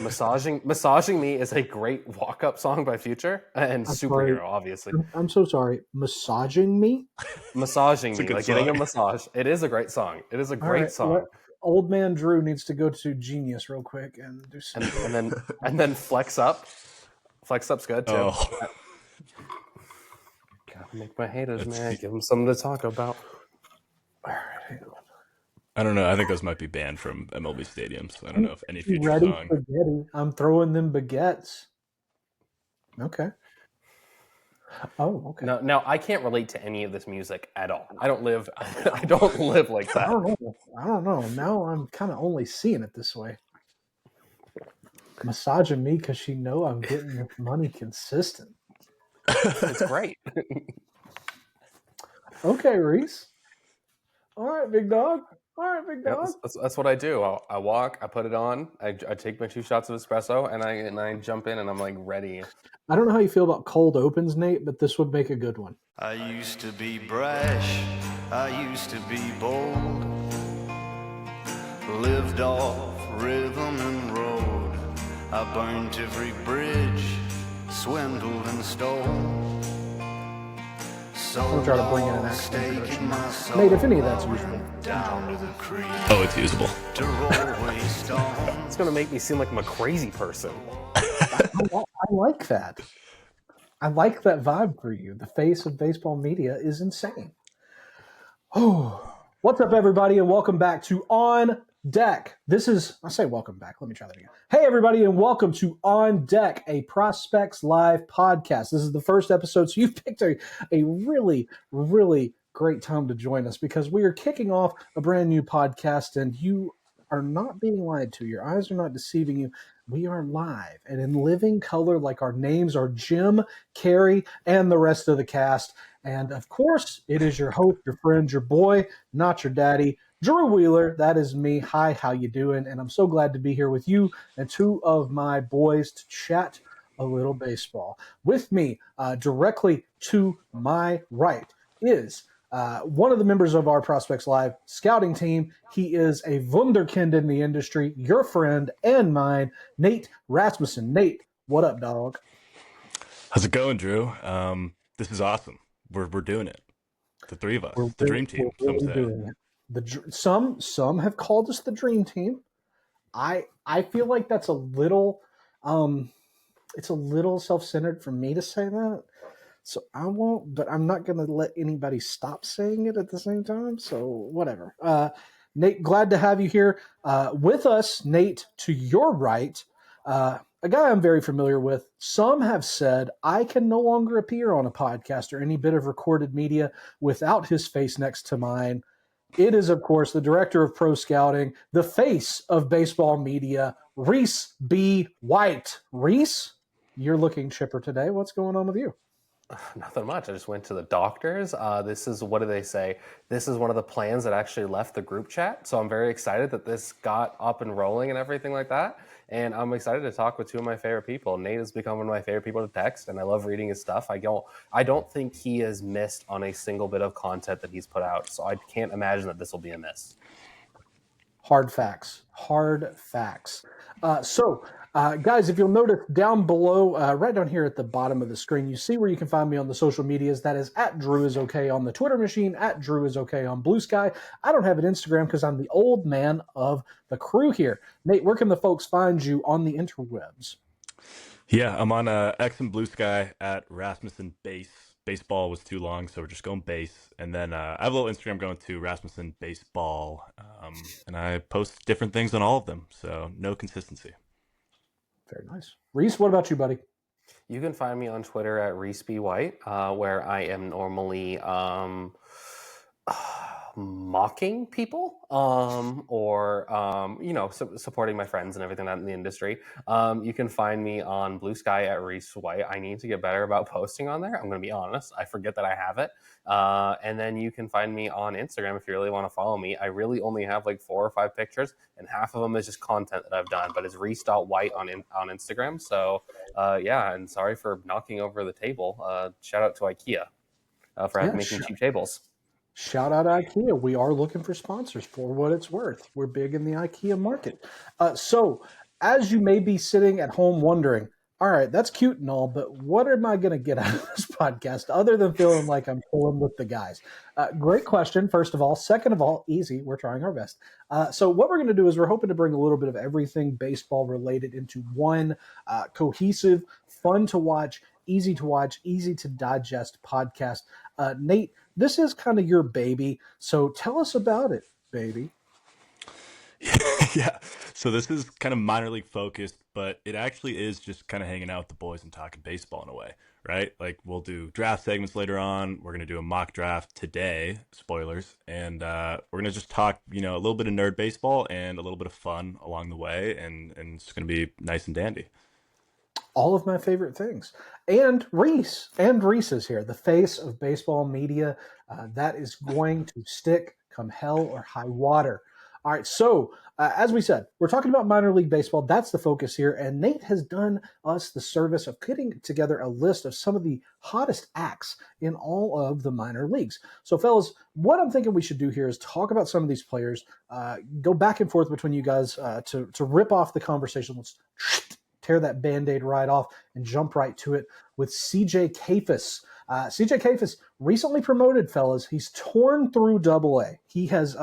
Massaging Me is a great walk-up song by Future and Superhero, obviously. I'm so sorry. Massaging Me? Massaging Me, like song. getting a massage. It is a great song. It is a great song. Old man Drew needs to go to Genius real quick and do some. And then Flex Up. Flex Up's good too. Oh. Gotta make my haters, man. Give them something to talk about. All right, hang on. I don't know. I think those might be banned from MLB stadiums. I don't know if any Future ready song. Spaghetti. I'm throwing them baguettes. Okay. Oh, okay. Now I can't relate to any of this music at all. I don't live like that. I don't know. Now I'm kind of only seeing it this way. Massaging me because she know I'm getting this money consistent. It's great. Okay, Rhys. All right, big dog. That's what I do. I walk, I put it on, I take my 2 shots of espresso, and I jump in, and I'm like ready. I don't know how you feel about cold opens, Nate, but this would make a good one. I used to be brash, I used to be bold, lived off rhythm and road. I burnt every bridge, swindled and stole. I'll try to bring in an accent. Nate, if any of that's usable. Oh, it's usable. It's going to make me seem like I'm a crazy person. I like that. I like that vibe for you. The face of baseball media is insane. Oh, what's up, everybody, and welcome back to On Deck. I say welcome back. Let me try that again. Hey, everybody, and welcome to On Deck, a Prospects Live podcast. This is the first episode, so you've picked a really, really great time to join us because we are kicking off a brand new podcast, and you are not being lied to. Your eyes are not deceiving you. We are live and in living color, like our names are Jim, Carrie, and the rest of the cast. And, of course, it is your host, your friend, your boy, not your daddy, Drew Wheeler. That is me. Hi, how you doing? And I'm so glad to be here with you and 2 of my boys to chat a little baseball. With me, directly to my right, is one of the members of our Prospects Live scouting team. He is a wunderkind in the industry, your friend and mine, Nate Rasmussen. Nate, what up, dog? How's it going, Drew? This is awesome. We're doing it. The 3 of us, the dream team. We're doing it. Some have called us the dream team. I feel like that's a little it's a little self-centered for me to say that. So I won't, but I'm not going to let anybody stop saying it at the same time. So whatever. Nate, glad to have you here with us. Nate, to your right, a guy I'm very familiar with. Some have said I can no longer appear on a podcast or any bit of recorded media without his face next to mine. It is, of course, the director of pro scouting, the face of baseball media, Rhys B. White. Rhys, you're looking chipper today. What's going on with you? Nothing much. I just went to the doctors. This is, what do they say? This is one of the plans that actually left the group chat. So I'm very excited that this got up and rolling and everything like that. And I'm excited to talk with 2 of my favorite people. Nate has become one of my favorite people to text, and I love reading his stuff. I don't think he has missed on a single bit of content that he's put out. So I can't imagine that this will be a miss. Hard facts. Guys, if you'll notice down below, right down here at the bottom of the screen, you see where you can find me on the social medias. That is at Drew is okay on the Twitter machine, at Drew is okay on Blue Sky. I don't have an Instagram because I'm the old man of the crew here. Nate, where can the folks find you on the interwebs? Yeah, I'm on X and Blue Sky at Rasmussen Base. Baseball was too long, so we're just going base. And then I have a little Instagram going to Rasmussen Baseball, and I post different things on all of them, so no consistency. Very nice. Rhys, what about you, buddy? You can find me on Twitter at Rhys B. White, where I am normally mocking people or supporting my friends and everything in the industry. You can find me on Blue Sky at Rhys White. I need to get better about posting on there. I'm going to be honest. I forget that I have it. And then you can find me on Instagram if you really want to follow me. I really only have like 4 or 5 pictures, and half of them is just content that I've done, but it's Rhys.white on Instagram. So and sorry for knocking over the table. Shout out to IKEA for making cheap tables. Shout out IKEA. We are looking for sponsors for what it's worth. We're big in the IKEA market. So as you may be sitting at home wondering, all right, that's cute and all, but what am I going to get out of this podcast other than feeling like I'm pulling with the guys? Great question, first of all. Second of all, easy. We're trying our best. So what we're going to do is we're hoping to bring a little bit of everything baseball related into one cohesive, fun to watch, easy to digest podcast. Nate, this is kind of your baby, so tell us about it, baby. Yeah. So this is kind of minor league focused, but it actually is just kind of hanging out with the boys and talking baseball in a way, right? Like we'll do draft segments later on. We're gonna do a mock draft today, spoilers, and we're gonna just talk, a little bit of nerd baseball and a little bit of fun along the way, and it's gonna be nice and dandy. All of my favorite things. And Rhys is here, the face of baseball media. That is going to stick come hell or high water. All right, so as we said, we're talking about minor league baseball. That's the focus here. And Nate has done us the service of putting together a list of some of the hottest acts in all of the minor leagues. So, fellas, what I'm thinking we should do here is talk about some of these players, go back and forth between you guys to rip off the conversation. Let's tear that Band-Aid right off and jump right to it with CJ Kayfus. CJ Kayfus recently promoted, fellas. He's torn through AA. He has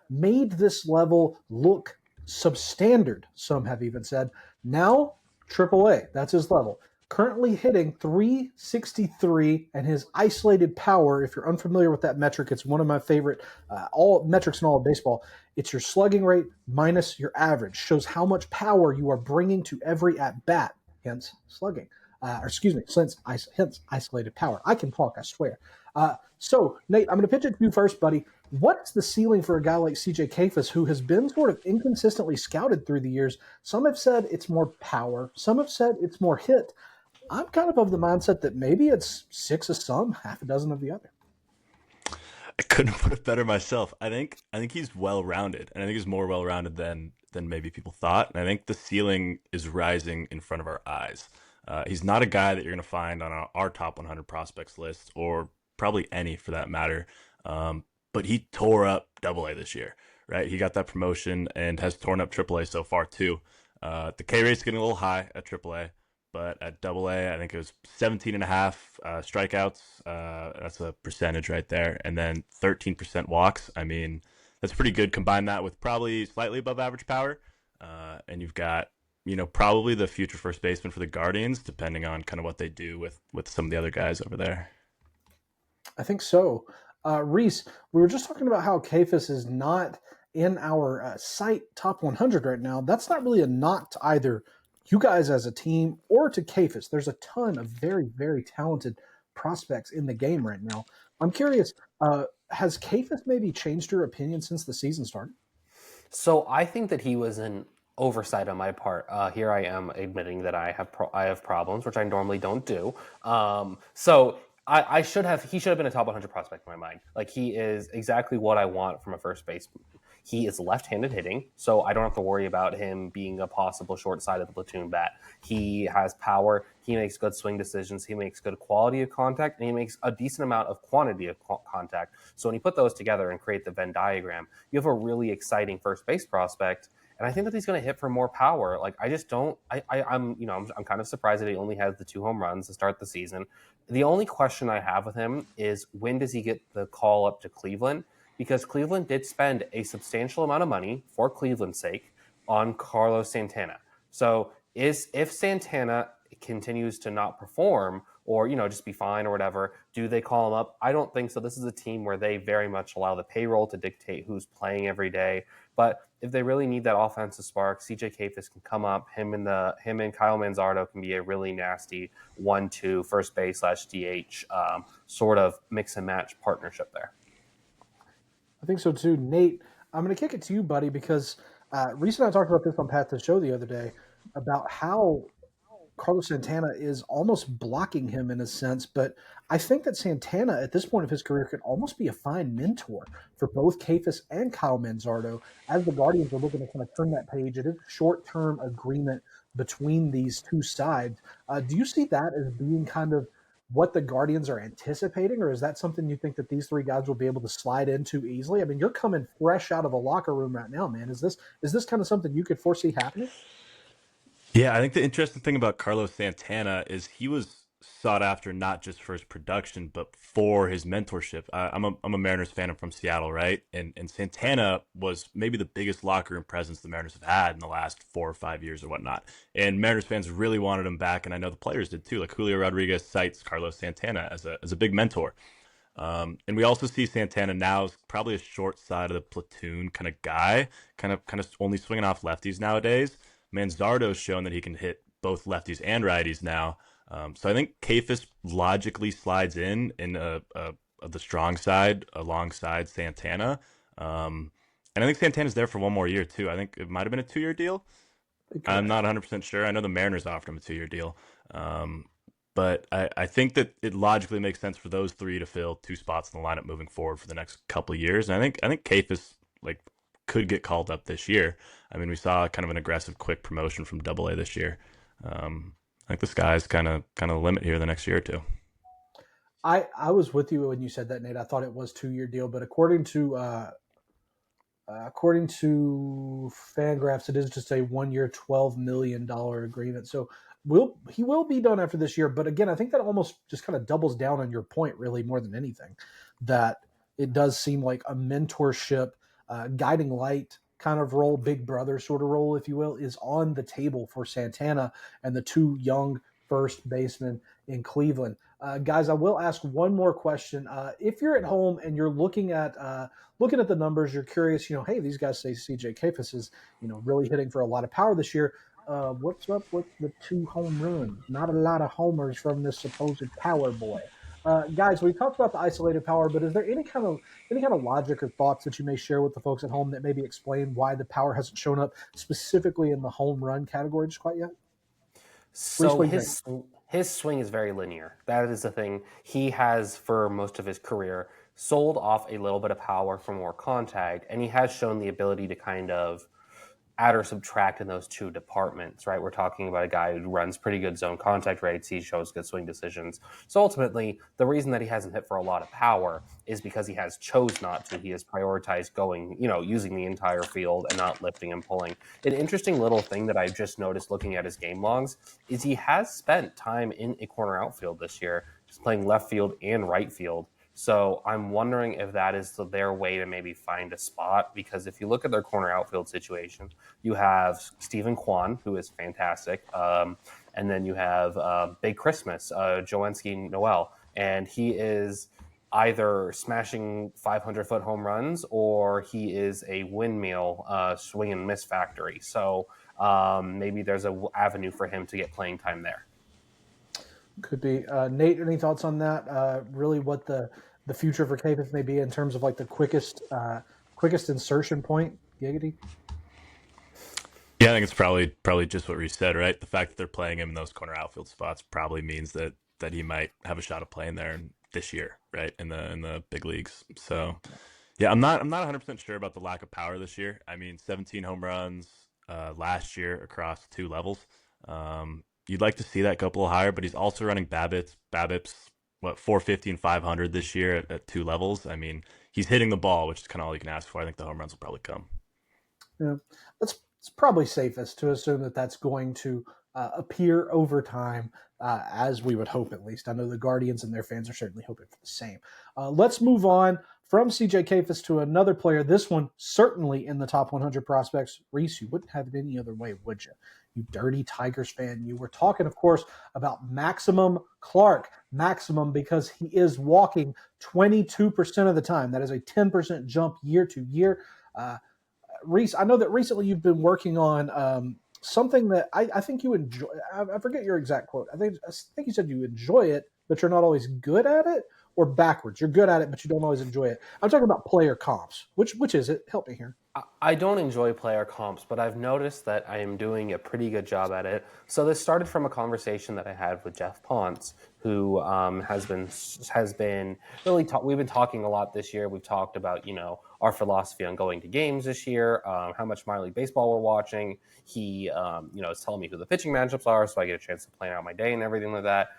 made this level look substandard, some have even said. Now, AAA, that's his level. Currently hitting .363, and his isolated power, if you're unfamiliar with that metric, it's one of my favorite all metrics in all of baseball. It's your slugging rate minus your average. Shows how much power you are bringing to every at-bat, hence slugging. Hence isolated power. I can talk, I swear. So, Nate, I'm going to pitch it to you first, buddy. What's the ceiling for a guy like CJ Kayfus, who has been sort of inconsistently scouted through the years? Some have said it's more power. Some have said it's more hit. I'm kind of the mindset that maybe it's 6 of some, half a dozen of the other. I couldn't put it better myself. I think he's well-rounded, and I think he's more well-rounded than maybe people thought. And I think the ceiling is rising in front of our eyes. He's not a guy that you're going to find on our top 100 prospects list, or probably any for that matter. But he tore up AA this year, right? He got that promotion and has torn up AAA so far too. The K rate's getting a little high at AAA, but at AA, I think it was 17.5 strikeouts. That's a percentage right there. And then 13% walks. I mean, that's pretty good. Combine that with probably slightly above average power. And you've got, probably the future first baseman for the Guardians, depending on kind of what they do with some of the other guys over there. I think so. Rhys, we were just talking about how Kayfus is not in our site top 100 right now. That's not really a knock to either you guys as a team or to Kayfus. There's a ton of very, very talented prospects in the game right now. I'm curious, has Kayfus maybe changed your opinion since the season started? So I think that he was an oversight on my part. Here I am admitting that I have problems, which I normally don't do. He should have been a top 100 prospect in my mind. Like, he is exactly what I want from a first baseman. He is left-handed hitting, so I don't have to worry about him being a possible short side of the platoon bat. He has power. He makes good swing decisions. He makes good quality of contact, and he makes a decent amount of quantity of contact. So when you put those together and create the Venn diagram, you have a really exciting first base prospect. And I think that he's going to hit for more power. Like, I just don't. I'm kind of surprised that he only has the 2 home runs to start the season. The only question I have with him is, when does he get the call up to Cleveland? Because Cleveland did spend a substantial amount of money for Cleveland's sake on Carlos Santana. So if Santana continues to not perform, or just be fine or whatever, do they call him up? I don't think so. This is a team where they very much allow the payroll to dictate who's playing every day. But if they really need that offensive spark, CJ Kayfus can come up. Him and Kyle Manzardo can be a really nasty 1-2 first base /DH sort of mix and match partnership there. I think so too. Nate, I'm going to kick it to you, buddy, because Rhys and I talked about this on Pat the Show the other day about how Carlos Santana is almost blocking him in a sense, but I think that Santana at this point of his career could almost be a fine mentor for both Kayfus and Kyle Manzardo as the Guardians are looking to kind of turn that page. It is a short-term agreement between these two sides. Do you see that as being kind of what the Guardians are anticipating, or is that something you think that these 3 guys will be able to slide into easily? I mean, you're coming fresh out of a locker room right now, man. Is this kind of something you could foresee happening? Yeah, I think the interesting thing about Carlos Santana is he was sought after not just for his production, but for his mentorship. I'm a Mariners fan. I'm from Seattle, right? And Santana was maybe the biggest locker room presence the Mariners have had in the last 4 or 5 years or whatnot. And Mariners fans really wanted him back, and I know the players did too. Like Julio Rodriguez cites Carlos Santana as a big mentor. And we also see Santana now as probably a short side of the platoon kind of guy, kind of only swinging off lefties nowadays. Manzardo's shown that he can hit both lefties and righties now. So I think Kayfus logically slides in the strong side alongside Santana. And I think Santana's there for one more year too. I think it might have been a 2-year deal. I'm not 100% sure. I know the Mariners offered him a 2-year deal. Um, but I think that it logically makes sense for those three to fill two spots in the lineup moving forward for the next couple of years. And I think Kayfus like could get called up this year. I mean, we saw kind of an aggressive, quick promotion from Double A this year. I think the sky's kind of the limit here the next year or two. I was with you when you said that, Nate. I thought it was 2-year deal, but according to Fangraphs, it is just a 1-year, $12 million agreement. So he will be done after this year. But again, I think that almost just kind of doubles down on your point, really, more than anything, that it does seem like a mentorship, guiding light kind of role, big brother sort of role, if you will, is on the table for Santana and the two young first basemen in Cleveland. Guys, I will ask one more question. If you're at home and you're looking at the numbers, you're curious, hey, these guys say CJ Kayfus is, really hitting for a lot of power this year. What's up with the 2 home runs? Not a lot of homers from this supposed power boy. Guys, we talked about the isolated power, but is there any kind of logic or thoughts that you may share with the folks at home that maybe explain why the power hasn't shown up specifically in the home run category just quite yet? So his swing is very linear. That is the thing. He has, for most of his career, sold off a little bit of power for more contact, and he has shown the ability to kind of add or subtract in those two departments, right? We're talking about a guy who runs pretty good zone contact rates. He shows good swing decisions. So ultimately, the reason that he hasn't hit for a lot of power is because he has chose not to. He has prioritized going, using the entire field and not lifting and pulling. An interesting little thing that I've just noticed looking at his game logs is he has spent time in a corner outfield this year. He's playing left field and right field. So I'm wondering if that is their way to maybe find a spot, because if you look at their corner outfield situation, you have Stephen Kwan, who is fantastic, and then you have Big Christmas, Joenski Noel, and he is either smashing 500-foot home runs or he is a windmill swing and miss factory. So maybe there's an avenue for him to get playing time there. Could be. Nate, any thoughts on that? Really what the future for Kayfus may be in terms of like the quickest insertion point? Giggity? Yeah, I think it's probably just what Rhys said, right? The fact that they're playing him in those corner outfield spots probably means that he might have a shot of playing there this year, right? In the big leagues. So yeah, I'm not 100% sure about the lack of power this year. I mean, 17 home runs last year across 2 levels. You'd like to see that go up a little higher, but he's also running BABIPs, 450 and 500 this year at 2 levels. I mean, he's hitting the ball, which is kind of all you can ask for. I think the home runs will probably come. Yeah, it's probably safest to assume that that's going to appear over time, as we would hope at least. I know the Guardians and their fans are certainly hoping for the same. Let's move on from CJ Kayfus to another player. This one certainly in the top 100 prospects. Rhys, you wouldn't have it any other way, would you? You dirty Tigers fan. You were talking, of course, about Maximum Clark. Maximum because he is walking 22% of the time. That is a 10% jump year to year. Rhys, I know that recently you've been working on something that I think you enjoy. I forget your exact quote. I think you said you enjoy it, but you're not always good at it, or backwards. You're good at it, but you don't always enjoy it. I'm talking about player comps. Which is it? Help me here. I don't enjoy player comps, but I've noticed that I am doing a pretty good job at it. So this started from a conversation that I had with Jeff Ponce, who has been really we've been talking a lot this year. We've talked about, our philosophy on going to games this year, how much minor league baseball we're watching. He, is telling me who the pitching matchups are, so I get a chance to plan out my day and everything like that.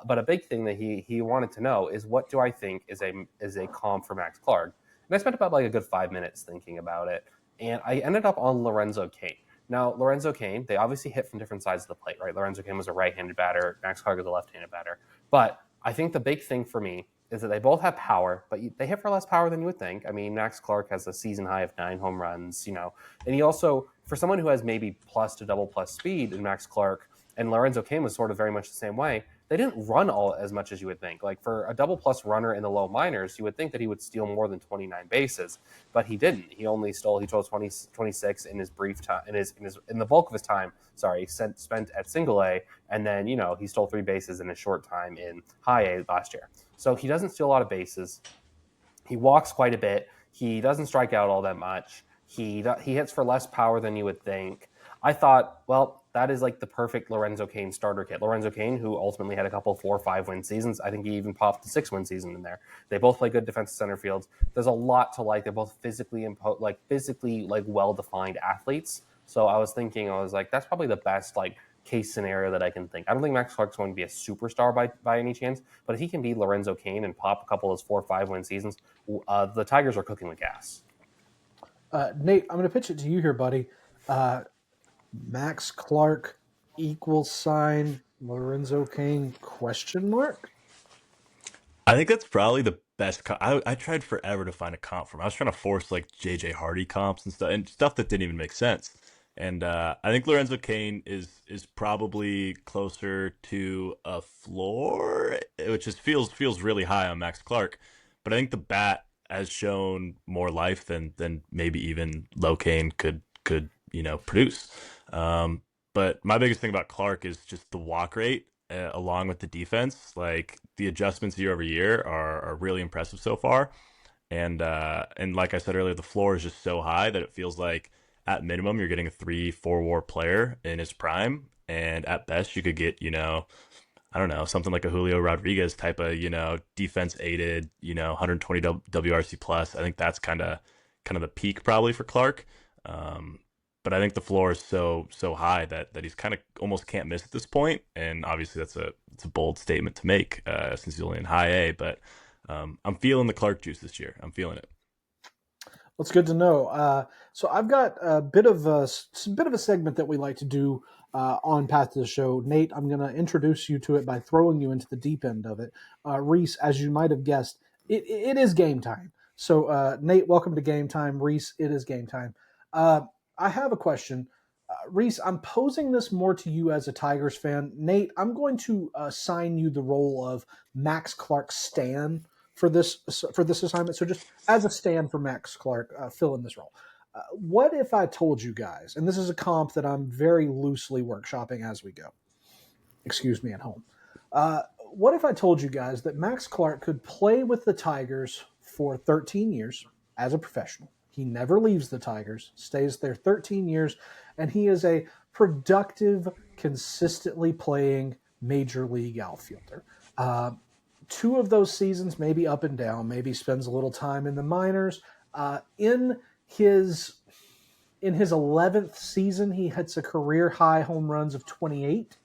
But a big thing that he wanted to know is, what do I think is a comp for Max Clark? And I spent about like a good 5 minutes thinking about it. And I ended up on Lorenzo Cain. Now, Lorenzo Cain, they obviously hit from different sides of the plate, right? Lorenzo Cain was a right-handed batter. Max Clark is a left-handed batter. But I think the big thing for me is that they both have power, but they hit for less power than you would think. I mean, Max Clark has a season high of 9 home runs, and he also, for someone who has maybe plus to double plus speed in Max Clark, and Lorenzo Cain was sort of very much the same way, they didn't run all as much as you would think. Like for a double plus runner in the low minors, you would think that he would steal more than 29 bases, but he didn't. He stole 26 in his brief time, in the bulk of his time, spent at single A, and then, he stole 3 bases in a short time in high A last year. So he doesn't steal a lot of bases. He walks quite a bit. He doesn't strike out all that much. He hits for less power than you would think. I thought, well, that is like the perfect Lorenzo Cain starter kit. Lorenzo Cain, who ultimately had a couple 4 or 5 win seasons. I think he even popped a 6-win season in there. They both play good defensive center fields. There's a lot to like. They're both physically well-defined athletes. So I was like, that's probably the best case scenario that I can think. I don't think Max Clark's going to be a superstar by any chance, but if he can be Lorenzo Cain and pop a couple of those 4 or 5 win seasons, the Tigers are cooking with gas. Nate, I'm going to pitch it to you here, buddy. Max Clark =, Lorenzo Cain ? I think that's probably the best. I tried forever to find a comp for him. I was trying to force JJ Hardy comps and stuff that didn't even make sense. And I think Lorenzo Cain is probably closer to a floor, which just feels really high on Max Clark. But I think the bat has shown more life than maybe even low Cain could produce. But my biggest thing about Clark is just the walk rate along with the defense. Like the adjustments year over year are really impressive so far. And like I said earlier, the floor is just so high that it feels like at minimum you're getting a 3-4 WAR player in his prime, and at best you could get I don't know, something like a Julio Rodriguez type of defense aided 120 WRC plus. I think that's kind of the peak probably for Clark. But I think the floor is so high that he's kind of almost can't miss at this point. And obviously it's a bold statement to make since he's only in high A. But I'm feeling the Clark juice this year. I'm feeling it. Well, it's good to know. So I've got a bit of a segment that we like to do on Path to the Show. Nate, I'm going to introduce you to it by throwing you into the deep end of it. Rhys, as you might have guessed, it is game time. So Nate, welcome to game time. Rhys, it is game time. I have a question. Rhys, I'm posing this more to you as a Tigers fan. Nate, I'm going to assign you the role of Max Clark stan for this assignment. So just as a stan for Max Clark, fill in this role. What if I told you guys, and this is a comp that I'm very loosely workshopping as we go. Excuse me at home. What if I told you guys that Max Clark could play with the Tigers for 13 years as a professional? He never leaves the Tigers, stays there 13 years, and he is a productive, consistently playing major league outfielder. 2 of those seasons, maybe up and down, maybe spends a little time in the minors. In his 11th season, he hits a career high home runs of 28.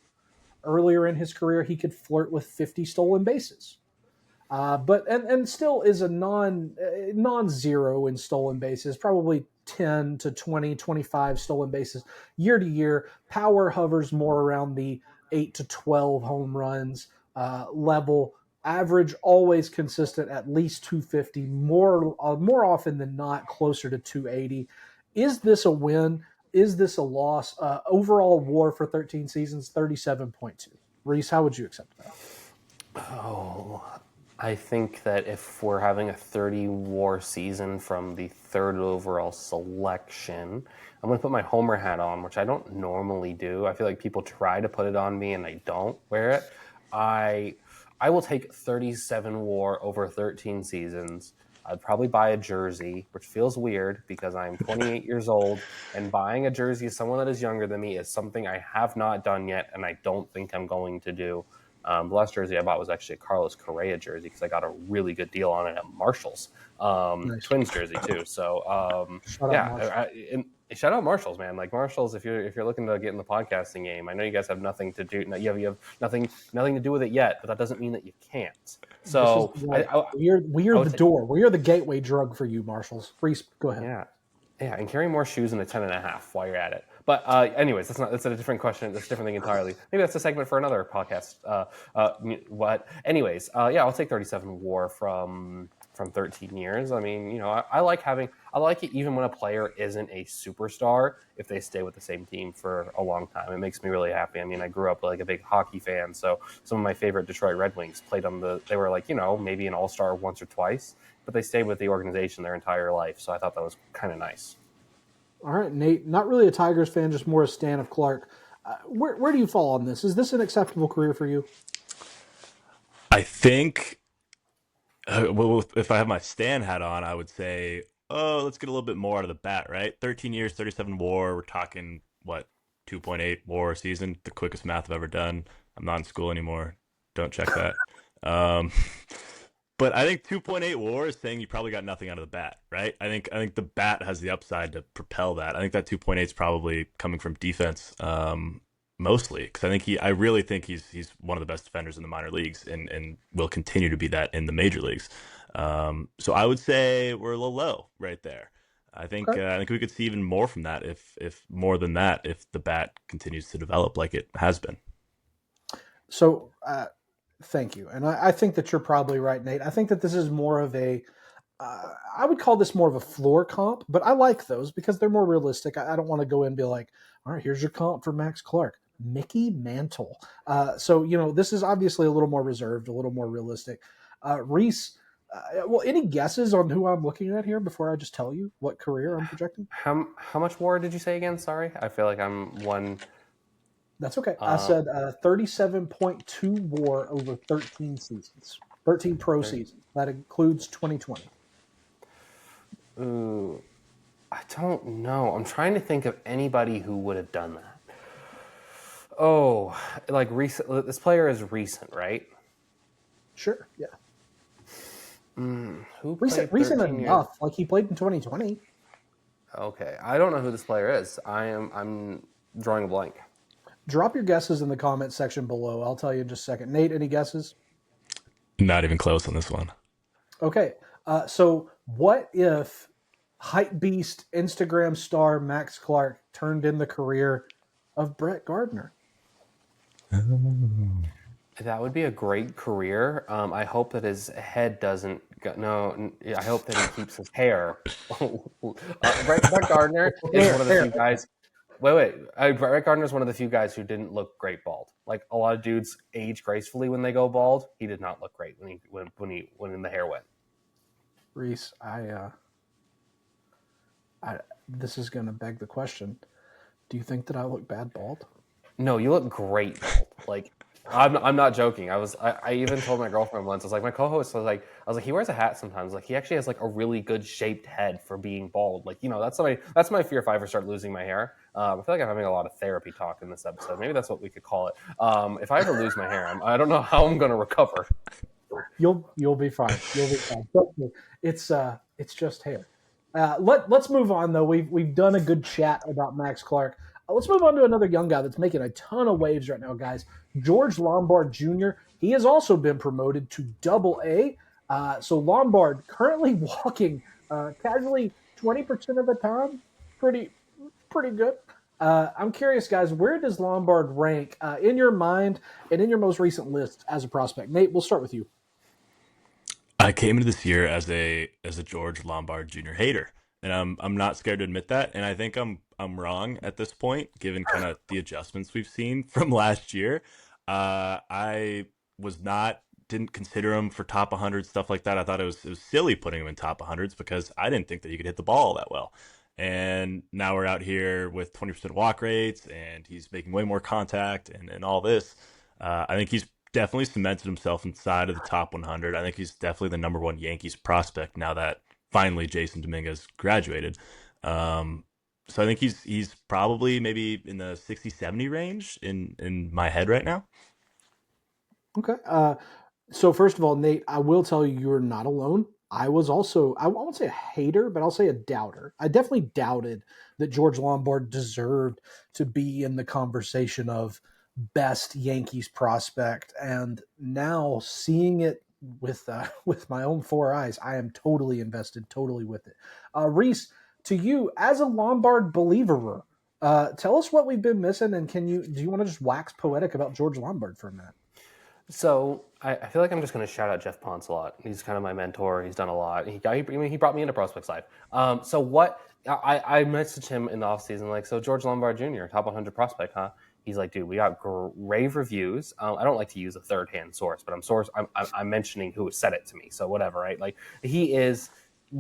Earlier in his career, he could flirt with 50 stolen bases. But still is a non-zero in stolen bases, probably 10 to 20, 25 stolen bases year to year. Power hovers more around the 8 to 12 home runs level. Average always consistent at least 250, more often than not closer to 280. Is this a win? Is this a loss? Overall WAR for 13 seasons, 37.2. Rhys, how would you accept that? Oh, I think that if we're having a 30 WAR season from the 3rd overall selection, I'm going to put my homer hat on, which I don't normally do. I feel like people try to put it on me and I don't wear it. I will take 37 WAR over 13 seasons. I'd probably buy a jersey, which feels weird because I'm 28 years old, and buying a jersey of someone that is younger than me is something I have not done yet, and I don't think I'm going to do. The last jersey I bought was actually a Carlos Correa jersey because I got a really good deal on it at Marshall's. Nice. Twins jersey too. So shout out Marshalls, man. Like Marshalls, if you're looking to get in the podcasting game, I know you guys have nothing to do. You have nothing to do with it yet, but that doesn't mean that you can't. So we are the door. We are the gateway drug for you, Marshalls. Rhys, go ahead. Yeah, and carry more shoes in a 10.5 while you're at it. But anyways, that's a different question. That's a different thing entirely. Maybe that's a segment for another podcast. What? Anyways, yeah, I'll take 37 WAR from 13 years. I mean, I like it even when a player isn't a superstar if they stay with the same team for a long time. It makes me really happy. I mean, I grew up like a big hockey fan, so some of my favorite Detroit Red Wings played they were like, maybe an all-star once or twice, but they stayed with the organization their entire life. So I thought that was kind of nice. All right, Nate, not really a Tigers fan, just more a stan of Clark. Where do you fall on this? Is this an acceptable career for you? I think, well, if I have my Stan hat on, I would say, oh, let's get a little bit more out of the bat, right? 13 years, 37 WAR. We're talking, what, 2.8 WAR a season? The quickest math I've ever done. I'm not in school anymore. Don't check that. But I think 2.8 WAR is saying you probably got nothing out of the bat, right? I think the bat has the upside to propel that. I think that 2.8 is probably coming from defense, mostly, because I really think he's one of the best defenders in the minor leagues, and will continue to be that in the major leagues. So I would say we're a little low right there. I think we could see even more from that, if more than that, if the bat continues to develop like it has been. So. Thank you. And I think that you're probably right, Nate. I think that this is more of I would call this more of a floor comp, but I like those because they're more realistic. I don't want to go in and be like, all right, here's your comp for Max Clark, Mickey Mantle. So, this is obviously a little more reserved, a little more realistic. Rhys, any guesses on who I'm looking at here before I just tell you what career I'm projecting? How much WAR did you say again? Sorry, I feel like I'm one. That's okay. I said 37.2 WAR over 13 seasons, 13 pro seasons. That includes 2020. Ooh, I don't know. I'm trying to think of anybody who would have done that. Oh, like recent. This player is recent, right? Sure. Yeah. Who recent played enough? years? Like he played in 2020. Okay, I don't know who this player is. I'm drawing a blank. Drop your guesses in the comment section below. I'll tell you in just a second. Nate, any guesses? Not even close on this one. Okay. So what if hype beast Instagram star Max Clark turned in the career of Brett Gardner? That would be a great career. I hope that his head doesn't go. No, I hope that he keeps his hair. Brett Gardner is one of the few guys. Brett Gardner is one of the few guys who didn't look great bald. Like a lot of dudes age gracefully when they go bald. He did not look great when the hair went. Rhys, this is going to beg the question. Do you think that I look bad bald? No, you look great bald. Like I'm not joking. I even told my girlfriend once. I was like, my co-host was like, he wears a hat sometimes. Like he actually has like a really good shaped head for being bald. Like that's my fear if I ever start losing my hair. I feel like I'm having a lot of therapy talk in this episode. Maybe that's what we could call it. If I ever lose my hair, I don't know how I'm going to recover. You'll be fine. You'll be fine. It's just hair. Let's move on though. We've done a good chat about Max Clark. Let's move on to another young guy that's making a ton of waves right now, guys. George Lombard Jr. He has also been promoted to Double-A. So Lombard currently walking casually 20% of the time. Pretty good. I'm curious, guys, where does Lombard rank in your mind and in your most recent list as a prospect? Nate, we'll start with you. I came into this year as a George Lombard Jr. hater, and I'm not scared to admit that. And I think I'm wrong at this point, given kind of the adjustments we've seen from last year. I didn't consider him for top 100 stuff like that. I thought it was silly putting him in top 100s because I didn't think that he could hit the ball that well. And now we're out here with 20% walk rates, and he's making way more contact and all this. I think he's definitely cemented himself inside of the top 100. I think he's definitely the number one Yankees prospect now that finally Jason Dominguez graduated. So I think he's probably maybe in the 60-70 range in my head right now. Okay. So first of all, Nate, I will tell you you're not alone. I was also, I won't say a hater, but I'll say a doubter. I definitely doubted that George Lombard deserved to be in the conversation of best Yankees prospect. And now seeing it with my own four eyes, I am totally invested, totally with it. Rhys, to you, as a Lombard believer, Tell us what we've been missing, and do you want to just wax poetic about George Lombard for a minute? So I feel like I'm just going to shout out Jeff Ponce a lot. He's kind of my mentor. He's done a lot. He brought me into Prospects Live. So what I messaged him in the offseason, like, so George Lombard Jr., top 100 prospect, huh? He's like, dude, we got rave reviews. I don't like to use a third-hand source, but I'm mentioning who said it to me. So whatever, right? Like, he is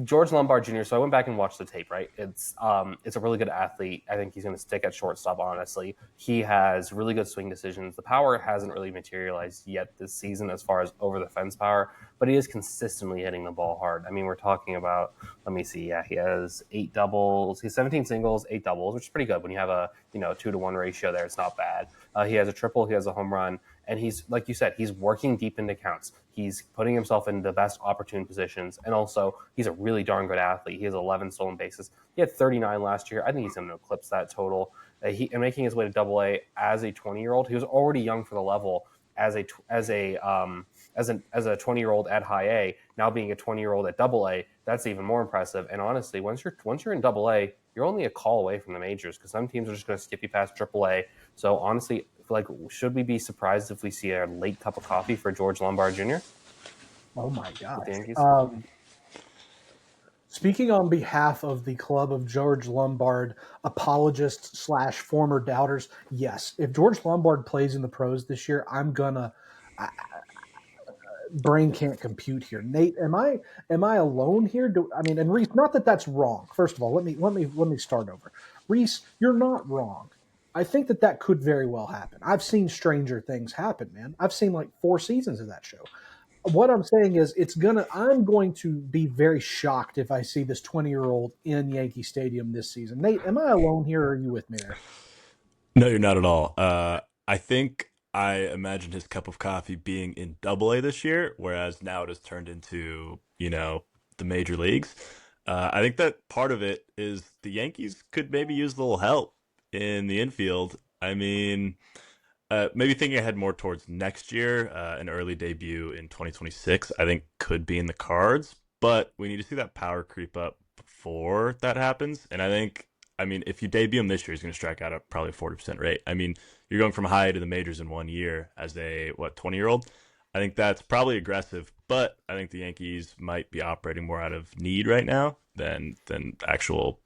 George Lombard Jr. So I went back and watched the tape, right? It's a really good athlete. I think he's going to stick at shortstop, honestly. He has really good swing decisions. The power hasn't really materialized yet this season as far as over-the-fence power, but he is consistently hitting the ball hard. I mean, we're talking about, let me see, yeah, he has 8 doubles. He has 17 singles, 8 doubles, which is pretty good. When you have a 2-to-1 ratio there, it's not bad. He has a triple, he has a home run, and he's, like you said, he's working deep into counts. He's putting himself in the best opportune positions, and also he's a really darn good athlete. He has 11 stolen bases. He had 39 last year. I think he's going to eclipse that total. And making his way to Double-A as a 20-year-old. He was already young for the level as a 20-year-old at High A. Now being a 20-year-old at Double-A, that's even more impressive. And honestly, once you're in Double-A, you're only a call away from the majors, because some teams are just going to skip you past Triple-A. So honestly, like, should we be surprised if we see a late cup of coffee for George Lombard Jr.? Oh my gosh. Speaking on behalf of the club of George Lombard apologists / former doubters, yes, if George Lombard plays in the pros this year, brain can't compute here. Nate, am I alone here? And Rhys, not that that's wrong. First of all, let me start over. Rhys, you're not wrong. I think that could very well happen. I've seen stranger things happen, man. I've seen like 4 seasons of that show. What I'm saying is I'm going to be very shocked if I see this 20-year-old in Yankee Stadium this season. Nate, am I alone here, or are you with me there? No, you're not at all. I think I imagined his cup of coffee being in Double-A this year, whereas now it has turned into, the major leagues. I think that part of it is the Yankees could maybe use a little help in the infield. I mean, maybe thinking ahead more towards next year, an early debut in 2026, I think could be in the cards, but we need to see that power creep up before that happens. And if you debut him this year, he's going to strike out at probably a 40% rate. I mean, you're going from high to the majors in 1 year as a 20-year-old. I think that's probably aggressive, but I think the Yankees might be operating more out of need right now than actual,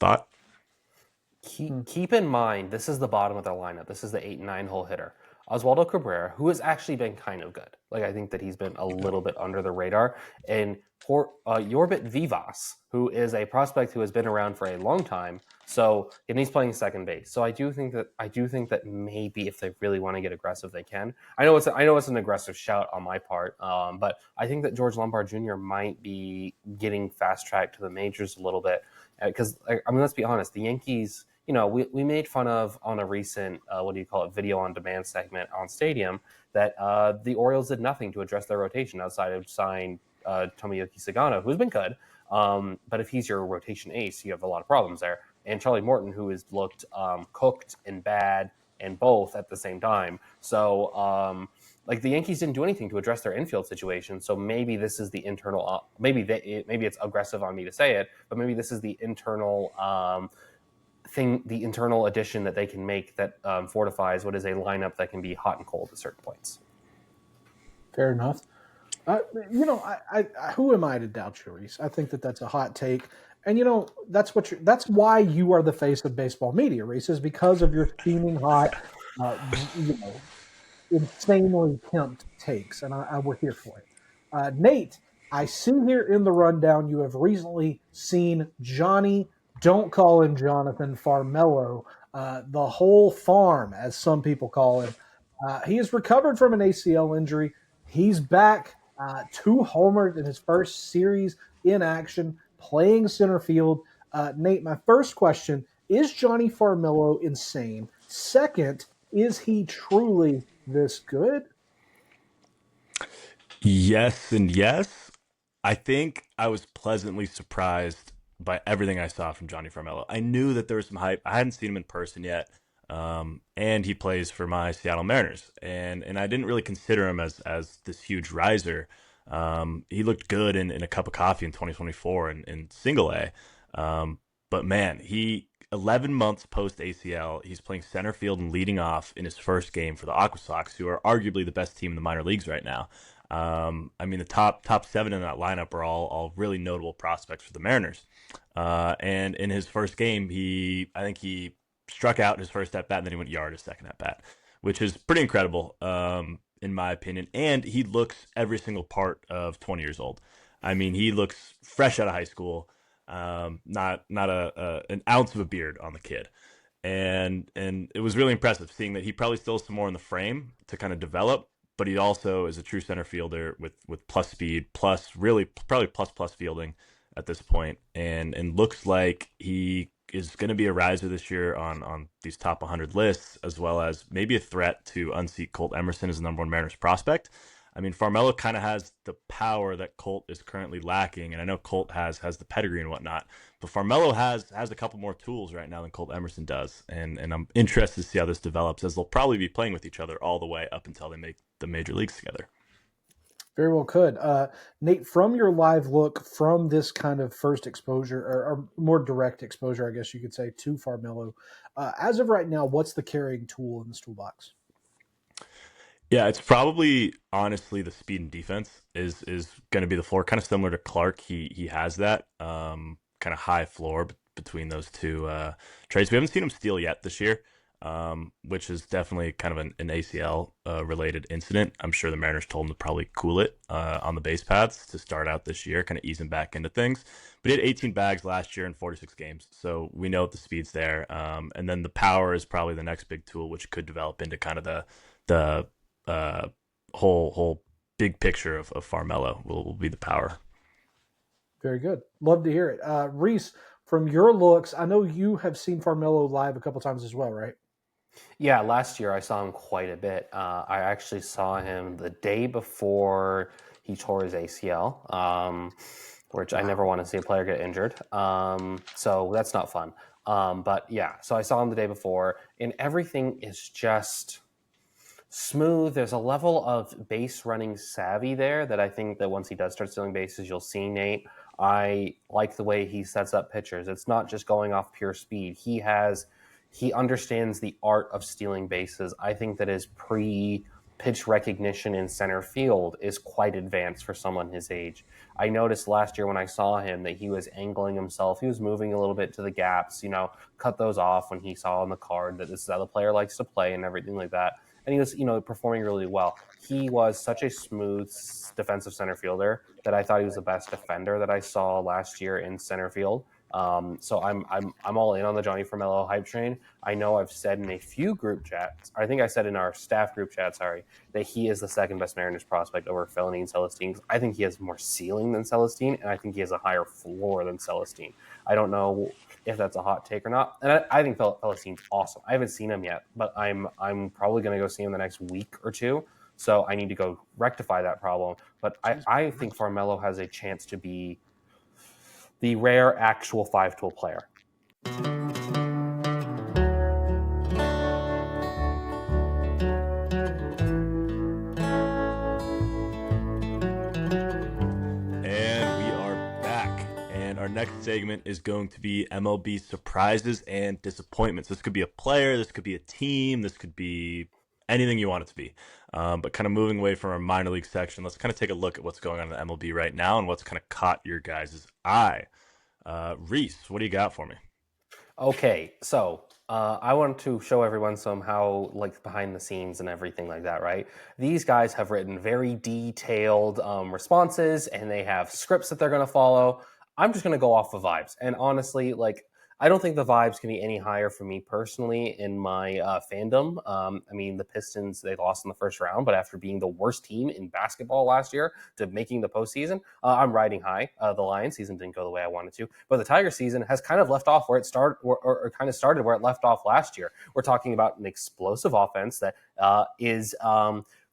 thought. Keep in mind, this is the bottom of their lineup. This is the 8 and 9 hole hitter. Oswaldo Cabrera, who has actually been kind of good. Like, I think that he's been a little bit under the radar. And Yorbit Vivas, who is a prospect who has been around for a long time. And he's playing second base. So I do think that maybe if they really want to get aggressive, they can. I know it's an aggressive shout on my part, but I think that George Lombard Jr. might be getting fast tracked to the majors a little bit. Because let's be honest, the Yankees, we made fun of on a recent, video on demand segment on Stadium, that the Orioles did nothing to address their rotation outside of signing Tomoyuki Sagano, who's been good. But if he's your rotation ace, you have a lot of problems there. And Charlie Morton, who has looked cooked and bad and both at the same time. So, the Yankees didn't do anything to address their infield situation. So maybe this is the internal. Maybe it's aggressive on me to say it, but maybe this is the internal the internal addition that they can make that fortifies what is a lineup that can be hot and cold at certain points. Fair enough. Who am I to doubt you, Rhys? I think that's a hot take. And that's why you are the face of baseball media, Rhys, is because of your steaming hot, insanely pimped takes, and we're here for it. Nate, I see here in the rundown you have recently seen Johnny, don't call him Jonathan Farmelo, the whole farm, as some people call him. He has recovered from an ACL injury. He's back, 2 homers in his first series in action, playing center field. Nate, my first question, is Jonny Farmelo insane? Second, is he truly this good? Yes and yes. I think I was pleasantly surprised by everything I saw from Jonny Farmelo. I knew that there was some hype. I hadn't seen him in person yet. And he plays for my Seattle Mariners. And I didn't really consider him as this huge riser. He looked good in a cup of coffee in 2024 in single A. But man, he 11 months post ACL. He's playing center field and leading off in his first game for the Aqua Sox, who are arguably the best team in the minor leagues right now. I mean, the top 7 in that lineup are all really notable prospects for the Mariners. And in his first game, I think he struck out his first at bat, and then he went yard his second at bat, which is pretty incredible, in my opinion. And he looks every single part of 20 years old. I mean, he looks fresh out of high school. Not an ounce of a beard on the kid. And it was really impressive seeing that he probably still has some more in the frame to kind of develop, but he also is a true center fielder with plus speed, plus really probably plus fielding at this point, and looks like he is going to be a riser this year on these top 100 lists, as well as maybe a threat to unseat Colt Emerson as the number 1 Mariners prospect. I mean, Farmelo kind of has the power that Colt is currently lacking, and I know Colt has the pedigree and whatnot, but Farmelo has a couple more tools right now than Colt Emerson does, and I'm interested to see how this develops, as they'll probably be playing with each other all the way up until they make the major leagues together. Very well could. Nate, from your live look from this kind of first exposure, or more direct exposure, I guess you could say, to Farmelo, as of right now, what's the carrying tool in this toolbox? Yeah, it's probably honestly the speed and defense is going to be the floor, kind of similar to Clark. He has that kind of high floor between those two traits. We haven't seen him steal yet this year, which is definitely kind of an ACL related incident. I'm sure the Mariners told him to probably cool it on the base paths to start out this year, kind of ease him back into things. But he had 18 bags last year in 46 games, so we know the speed's there. And then the power is probably the next big tool, which could develop into kind of the whole big picture of Farmelo will be the power. Very good. Love to hear it. Rhys, from your looks, I know you have seen Farmelo live a couple times as well, right? Yeah, last year I saw him quite a bit. I actually saw him the day before he tore his ACL, which I never want to see a player get injured. So that's not fun. But yeah, so I saw him the day before, and everything is just smooth. There's a level of base running savvy there that I think that once he does start stealing bases, you'll see, Nate. I like the way he sets up pitchers. It's not just going off pure speed. He understands the art of stealing bases. I think that his pitch recognition in center field is quite advanced for someone his age. I noticed last year when I saw him that he was angling himself. He was moving a little bit to the gaps, cut those off when he saw on the card that this is how the player likes to play and everything like that. And he was, performing really well. He was such a smooth defensive center fielder that I thought he was the best defender that I saw last year in center field. So I'm all in on the Jonny Farmelo hype train. I know I've said in a few group chats, I think I said in our staff group chat, that he is the second best Mariners prospect over Felony and Celestine. I think he has more ceiling than Celestine, and I think he has a higher floor than Celestine. I don't know if that's a hot take or not. And I think Celestine's awesome. I haven't seen him yet, but I'm probably going to go see him the next week or two. So I need to go rectify that problem. But I think Farmelo has a chance to be the rare actual 5-tool player. Our next segment is going to be MLB surprises and disappointments. This could be a player, this could be a team, this could be anything you want it to be. But kind of moving away from our minor league section, let's kind of take a look at what's going on in the MLB right now and what's kind of caught your guys' eye. Rhys, what do you got for me? Okay, so I want to show everyone somehow behind the scenes and everything like that, right? These guys have written very detailed responses, and they have scripts that they're going to follow. I'm just going to go off of vibes. And honestly, I don't think the vibes can be any higher for me personally in my fandom. The Pistons, they lost in the first round, but after being the worst team in basketball last year to making the postseason, I'm riding high. The Lions season didn't go the way I wanted to, but the Tiger season has kind of left off where it started, or kind of started where it left off last year. We're talking about an explosive offense that is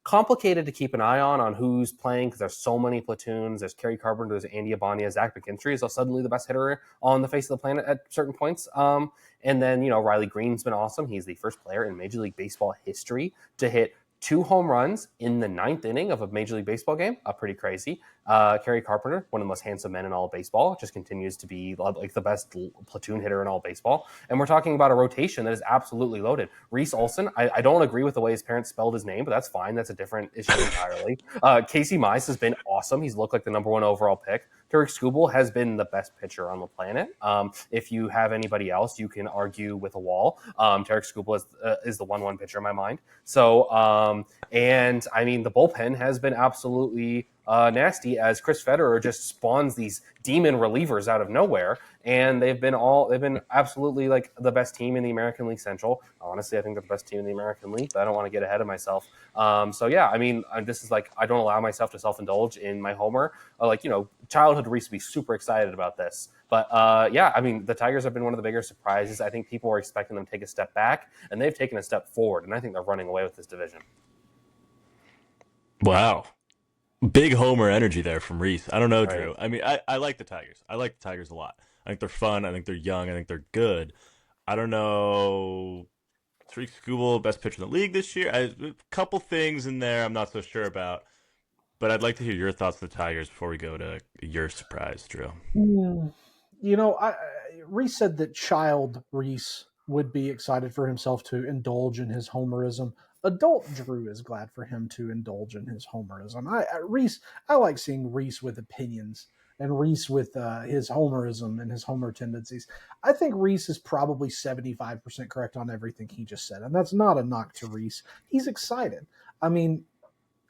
complicated to keep an eye on who's playing because there's so many platoons. There's Kerry Carpenter, there's Andy Abania, Zach McKinstry is suddenly the best hitter on the face of the planet at certain points. And then, Riley Green's been awesome. He's the first player in Major League Baseball history to hit 2 home runs in the 9th inning of a Major League Baseball game. Pretty crazy. Kerry Carpenter, one of the most handsome men in all of baseball, just continues to be like the best platoon hitter in all of baseball. And we're talking about a rotation that is absolutely loaded. Rhys Olsen, I don't agree with the way his parents spelled his name, but that's fine. That's a different issue entirely. Casey Mize has been awesome. He's looked like the #1 overall pick. Tarik Skubal has been the best pitcher on the planet. If you have anybody else, you can argue with a wall. Tarik Skubal is the 1-1 pitcher in my mind. So, and I mean, the bullpen has been absolutely nasty as Chris Federer just spawns these demon relievers out of nowhere. And they've been absolutely like the best team in the American League Central. Honestly, I think they're the best team in the American League, but I don't want to get ahead of myself. So yeah, I mean, this is like, I don't allow myself to self-indulge in my homer. Childhood Rhys would be super excited about this. But yeah, I mean, the Tigers have been one of the bigger surprises. I think people were expecting them to take a step back, and they've taken a step forward, and I think they're running away with this division. Wow. Big homer energy there from Rhys. I don't know, Right. Drew. I mean, I like the Tigers. I like the Tigers a lot. I think they're fun. I think they're young. I think they're good. I don't know. Tarik Skubal, best pitcher in the league this year. A couple things in there I'm not so sure about. But I'd like to hear your thoughts on the Tigers before we go to your surprise, Drew. Rhys said that child Rhys would be excited for himself to indulge in his homerism. Adult Drew is glad for him to indulge in his homerism. I like seeing Rhys with opinions and Rhys with his homerism and his homer tendencies. I think Rhys is probably 75% correct on everything he just said, and that's not a knock to Rhys. He's excited. I mean,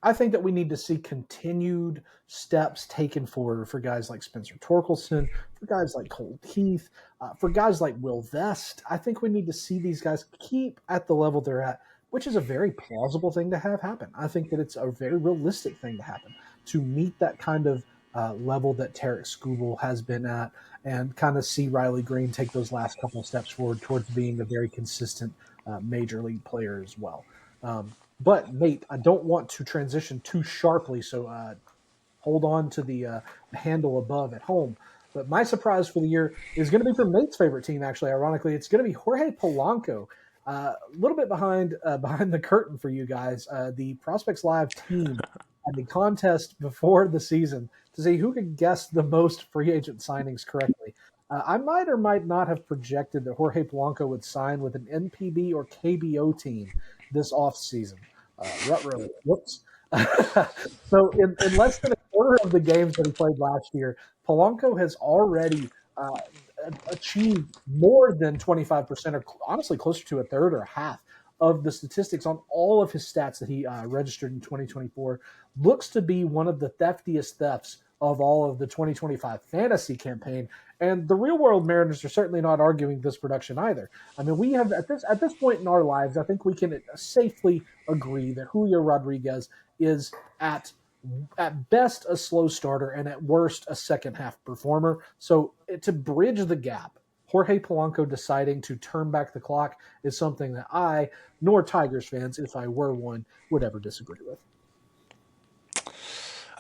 I think that we need to see continued steps taken forward for guys like Spencer Torkelson, for guys like Cole Keith, for guys like Will Vest. I think we need to see these guys keep at the level they're at, which is a very plausible thing to have happen. I think that it's a very realistic thing to happen, to meet that kind of level that Tarik Skubal has been at, and kind of see Riley Green take those last couple of steps forward towards being a very consistent major league player as well. But Nate, I don't want to transition too sharply, so hold on to the handle above at home. But my surprise for the year is going to be from Nate's favorite team, actually. Ironically, it's going to be Jorge Polanco. A little bit behind the curtain for you guys. The Prospects Live team had the contest before the season to see who could guess the most free agent signings correctly. I might or might not have projected that Jorge Polanco would sign with an NPB or KBO team this offseason. Whoops. So in less than a quarter of the games that he played last year, Polanco has already achieved more than 25%, or honestly closer to a third or half of the statistics on all of his stats that he registered in 2024. Looks to be one of the theftiest thefts of all of the 2025 fantasy campaign. And the real world Mariners are certainly not arguing this production either. I mean, we have at this point in our lives, I think we can safely agree that Julio Rodriguez is at best a slow starter and at worst a second half performer. So to bridge the gap, Jorge Polanco deciding to turn back the clock is something that I, nor Tigers fans, if I were one, would ever disagree with.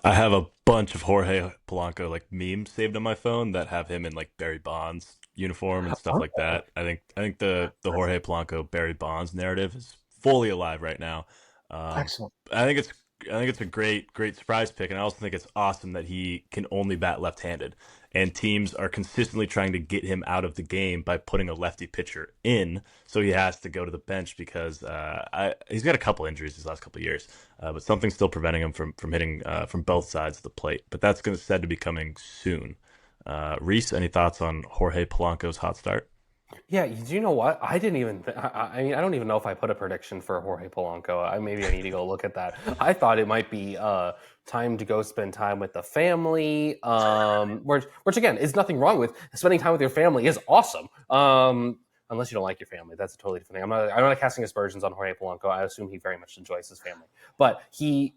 I have a bunch of Jorge Polanco like memes saved on my phone that have him in like Barry Bonds uniform and stuff like that. I think the Jorge Polanco Barry Bonds narrative is fully alive right now. Excellent. I think it's a great surprise pick, and I also think it's awesome that he can only bat left-handed, and teams are consistently trying to get him out of the game by putting a lefty pitcher in, so he has to go to the bench because he's got a couple injuries these last couple of years, but something's still preventing him from hitting from both sides of the plate. But that's said to be coming soon. Rhys, any thoughts on Jorge Polanco's hot start? Yeah, do you know what? I didn't even. I mean, I don't even know if I put a prediction for Jorge Polanco. Maybe I need to go look at that. I thought it might be time to go spend time with the family. Which again is nothing wrong with. Spending time with your family is awesome. Unless you don't like your family, that's a totally different thing. I'm not casting aspersions on Jorge Polanco. I assume he very much enjoys his family. But the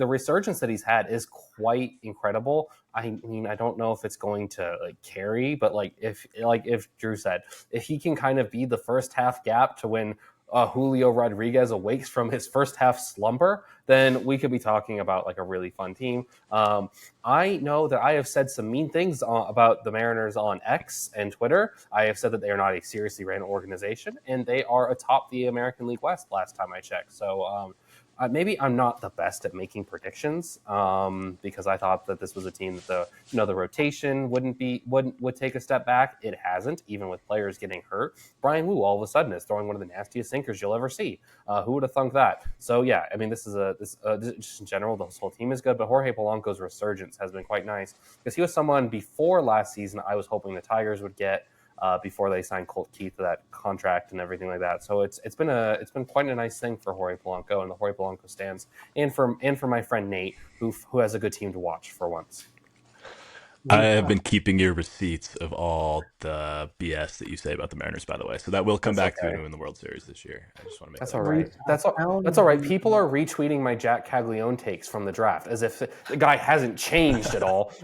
resurgence that he's had is quite incredible. I mean, I don't know if it's going to carry, but if Drew said, if he can kind of be the first half gap to when Julio Rodriguez awakes from his first half slumber, then we could be talking about a really fun team. I know that I have said some mean things about the Mariners on X and Twitter. I have said that they are not a seriously ran organization, and they are atop the American League West last time I checked. So maybe I'm not the best at making predictions because I thought that this was a team that the rotation would take a step back. It hasn't, even with players getting hurt. Brian Wu all of a sudden is throwing one of the nastiest sinkers you'll ever see. Who would have thunk that? So yeah, I mean, this just in general, this whole team is good, but Jorge Polanco's resurgence has been quite nice because he was someone before last season I was hoping the Tigers would get. Before they signed Colt Keith to that contract and everything like that, so it's been quite a nice thing for Jorge Polanco and the Jorge Polanco stands, and for my friend Nate, who has a good team to watch for once. I have been keeping your receipts of all the BS that you say about the Mariners, by the way, so that will come back to you in the World Series this year. I just want to make that's that all right. That's all right. People are retweeting my Jack Caglione takes from the draft as if the guy hasn't changed at all.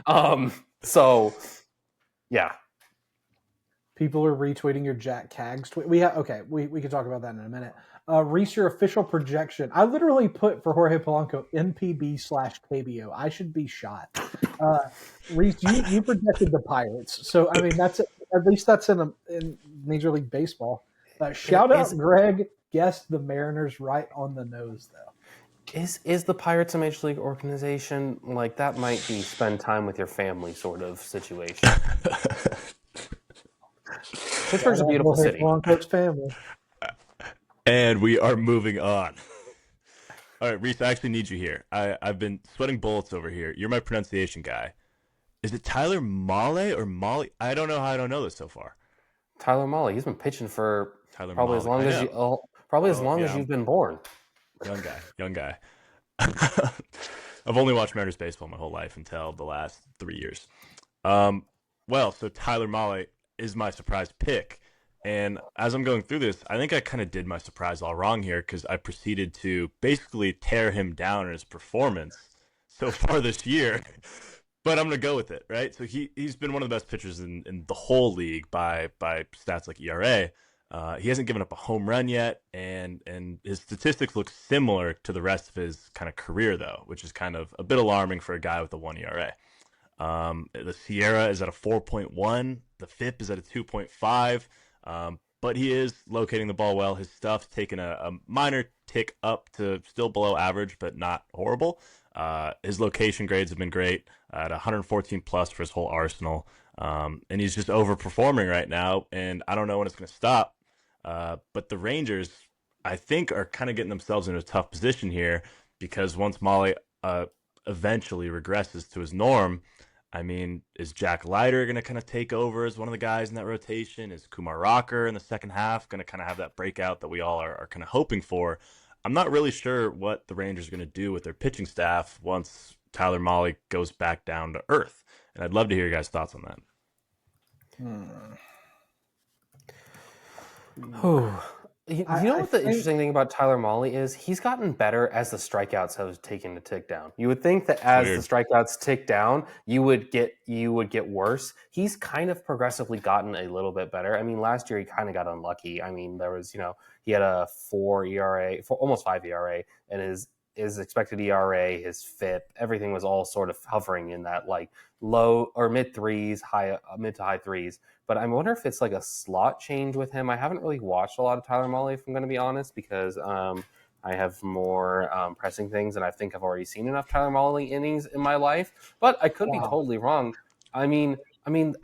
So yeah. People are retweeting your Jack Cags tweet. We can talk about that in a minute. Rhys, your official projection. I literally put for Jorge Polanco NPB/KBO. I should be shot. Rhys, you projected the Pirates, so I mean that's at least that's in Major League Baseball. Shout out Greg, guessed the Mariners right on the nose though. Is the Pirates a Major League organization? Like that might be spend time with your family sort of situation. Pittsburgh's a beautiful city. Polanco's family. And we are moving on. All right, Rhys, I actually need you here. I've been sweating bullets over here. You're my pronunciation guy. Is it Tyler Mahle or Molly? I don't know how I don't know this so far. Tyler Mahle. He's been pitching for probably as long as you've been born. Young guy. I've only watched Mariners baseball my whole life until the last 3 years. So Tyler Mahle is my surprise pick. And as I'm going through this, I think I kind of did my surprise all wrong here because I proceeded to basically tear him down in his performance so far this year. But I'm going to go with it, right? So he's been one of the best pitchers in the whole league by stats like ERA. He hasn't given up a home run yet, and his statistics look similar to the rest of his kind of career, though, which is kind of a bit alarming for a guy with a 1 ERA. The Sierra is at a 4.1. The FIP is at a 2.5. But he is locating the ball well. His stuff's taken a minor tick up to still below average, but not horrible. His location grades have been great at 114 plus for his whole arsenal. And he's just overperforming right now, and I don't know when it's going to stop. But the Rangers, I think, are kind of getting themselves in a tough position here because once Mahle eventually regresses to his norm, I mean, is Jack Leiter going to kind of take over as one of the guys in that rotation? Is Kumar Rocker in the second half going to kind of have that breakout that we all are kind of hoping for? I'm not really sure what the Rangers are going to do with their pitching staff once Tyler Mahle goes back down to earth. And I'd love to hear your guys' thoughts on that. You know what the interesting thing about Tyler Mahle is? He's gotten better as the strikeouts have taken a tick down. You would think that as the strikeouts tick down, you would get worse. He's kind of progressively gotten a little bit better. I mean, last year he kind of got unlucky. I mean, there was, he had a 4 ERA, almost 5 ERA, and his expected ERA, his FIP, everything was all sort of hovering in that like low or mid threes, mid to high threes. But I wonder if it's like a slot change with him. I haven't really watched a lot of Tyler Mahle, if I'm going to be honest, because I have more pressing things, and I think I've already seen enough Tyler Mahle innings in my life. But I could be totally wrong. I mean,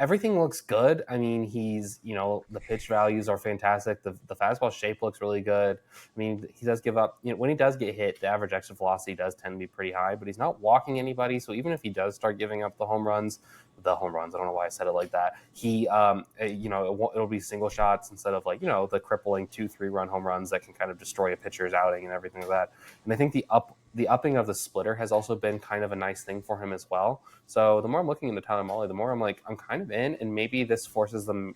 everything looks good. I mean, he's, the pitch values are fantastic. The fastball shape looks really good. I mean, he does give up, when he does get hit, the average exit velocity does tend to be pretty high, but he's not walking anybody. So even if he does start giving up the home runs, I don't know why I said it like that. He, it'll be single shots instead of the crippling 2-3 run home runs that can kind of destroy a pitcher's outing and everything like that. And I think the upping of the splitter has also been kind of a nice thing for him as well. So the more I'm looking into Tyler Mahle, the more I'm like, I'm kind of in, and maybe this forces them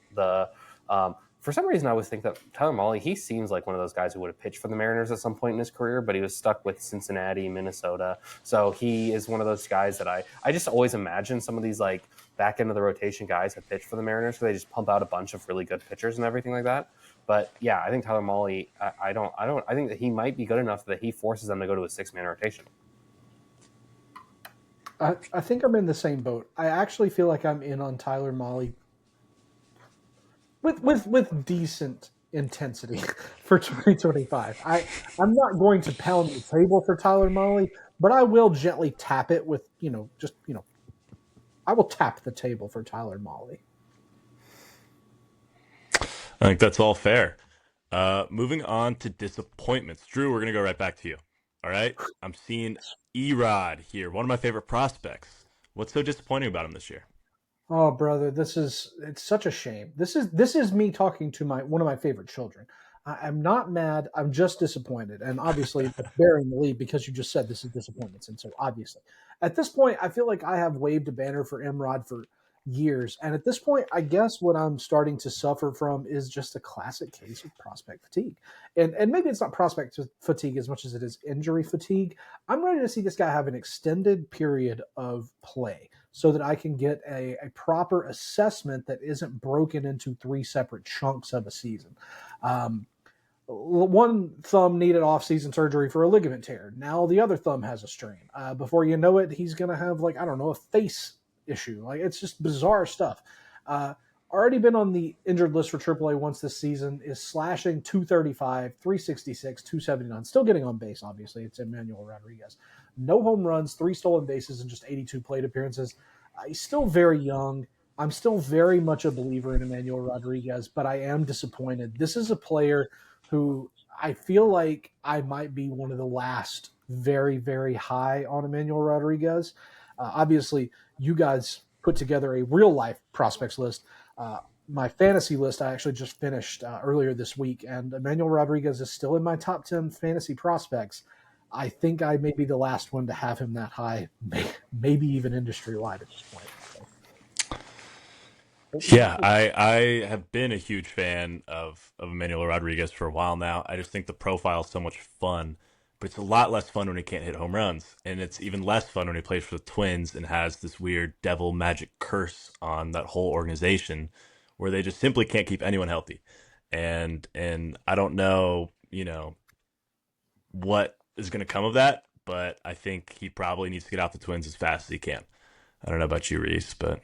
for some reason, I always think that Tyler Mahle, he seems like one of those guys who would have pitched for the Mariners at some point in his career, but he was stuck with Cincinnati, Minnesota. So he is one of those guys that I just always imagine some of these like back end of the rotation guys have pitched for the Mariners, so they just pump out a bunch of really good pitchers and everything like that. But yeah, I think Tyler Mahle, I think that he might be good enough that he forces them to go to a 6-man rotation. I think I'm in the same boat. I actually feel like I'm in on Tyler Mahle with decent intensity for 2025. I'm not going to pound the table for Tyler Mahle, but I will gently tap it with, I will tap the table for Tyler Mahle. I think that's all fair. Moving on to disappointments. Drew, we're going to go right back to you. All right? I'm seeing Erod here, one of my favorite prospects. What's so disappointing about him this year? Oh, brother, it's such a shame. This is me talking to one of my favorite children. I'm not mad. I'm just disappointed, and obviously bearing the lead because you just said this is disappointments, and so obviously, at this point, I feel like I have waved a banner for Emrod for years, and at this point, I guess what I'm starting to suffer from is just a classic case of prospect fatigue, and maybe it's not prospect fatigue as much as it is injury fatigue. I'm ready to see this guy have an extended period of play so that I can get a proper assessment that isn't broken into three separate chunks of a season. One thumb needed off-season surgery for a ligament tear. Now the other thumb has a strain. Before you know it, he's going to have a face issue. It's just bizarre stuff. Already been on the injured list for AAA once this season, is slashing 235, 366, 279. Still getting on base, obviously. It's Emmanuel Rodriguez. No home runs, 3 stolen bases, and just 82 plate appearances. He's still very young. I'm still very much a believer in Emmanuel Rodriguez, but I am disappointed. This is a player who I feel like I might be one of the last very, very high on Emmanuel Rodriguez. Obviously, you guys put together a real-life prospects list. My fantasy list I actually just finished earlier this week, and Emmanuel Rodriguez is still in my top 10 fantasy prospects. I think I may be the last one to have him that high, maybe even industry-wide at this point. Yeah, I have been a huge fan of Emmanuel Rodriguez for a while now. I just think the profile is so much fun, but it's a lot less fun when he can't hit home runs. And it's even less fun when he plays for the Twins and has this weird devil magic curse on that whole organization where they just simply can't keep anyone healthy. And I don't know, what is going to come of that, but I think he probably needs to get out the Twins as fast as he can. I don't know about you, Rhys, but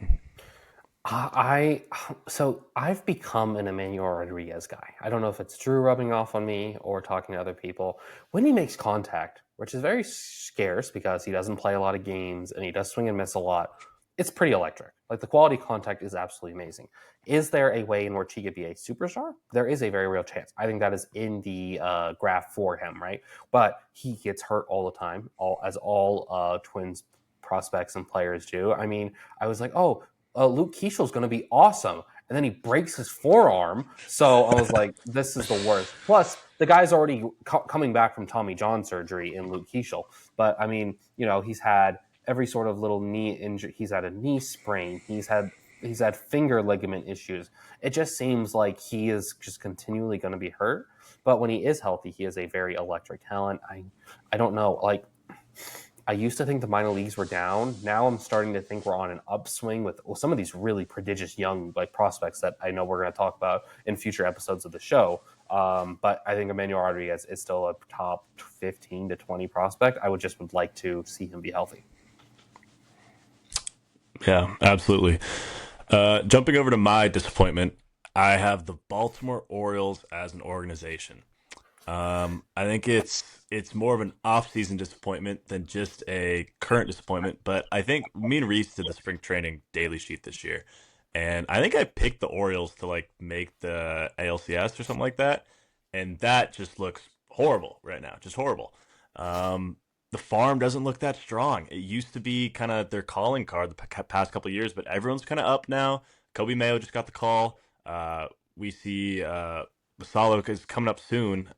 I've become an Emmanuel Rodriguez guy. I don't know if it's Drew rubbing off on me or talking to other people. When he makes contact, which is very scarce because he doesn't play a lot of games and he does swing and miss a lot, it's pretty electric. The quality contact is absolutely amazing. Is there a way in which he could be a superstar? There is a very real chance. I think that is in the graph for him, right? But he gets hurt all the time, as all Twins prospects and players do. I mean, I was like, Luke Keishel's going to be awesome. And then he breaks his forearm. So I was like, this is the worst. Plus, the guy's already coming back from Tommy John surgery in Luke Keichel. But, I mean, he's had every sort of little knee injury. He's had a knee sprain. He's had finger ligament issues. It just seems like he is just continually going to be hurt. But when he is healthy, he is a very electric talent. I don't know. I used to think the minor leagues were down. Now I'm starting to think we're on an upswing with some of these really prodigious young prospects that I know we're going to talk about in future episodes of the show. But I think Emmanuel Rodriguez is still a top 15 to 20 prospect. I would like to see him be healthy. Yeah, absolutely. Jumping over to my disappointment, I have the Baltimore Orioles as an organization. I think it's more of an off-season disappointment than just a current disappointment. But I think me and Rhys did the spring training daily sheet this year, and I think I picked the Orioles to make the ALCS or something like that, and that just looks horrible right now, just horrible. The farm doesn't look that strong. It used to be kind of their calling card the past couple of years, but everyone's kind of up now. Kobe Mayo just got the call. We see Masalo is coming up soon,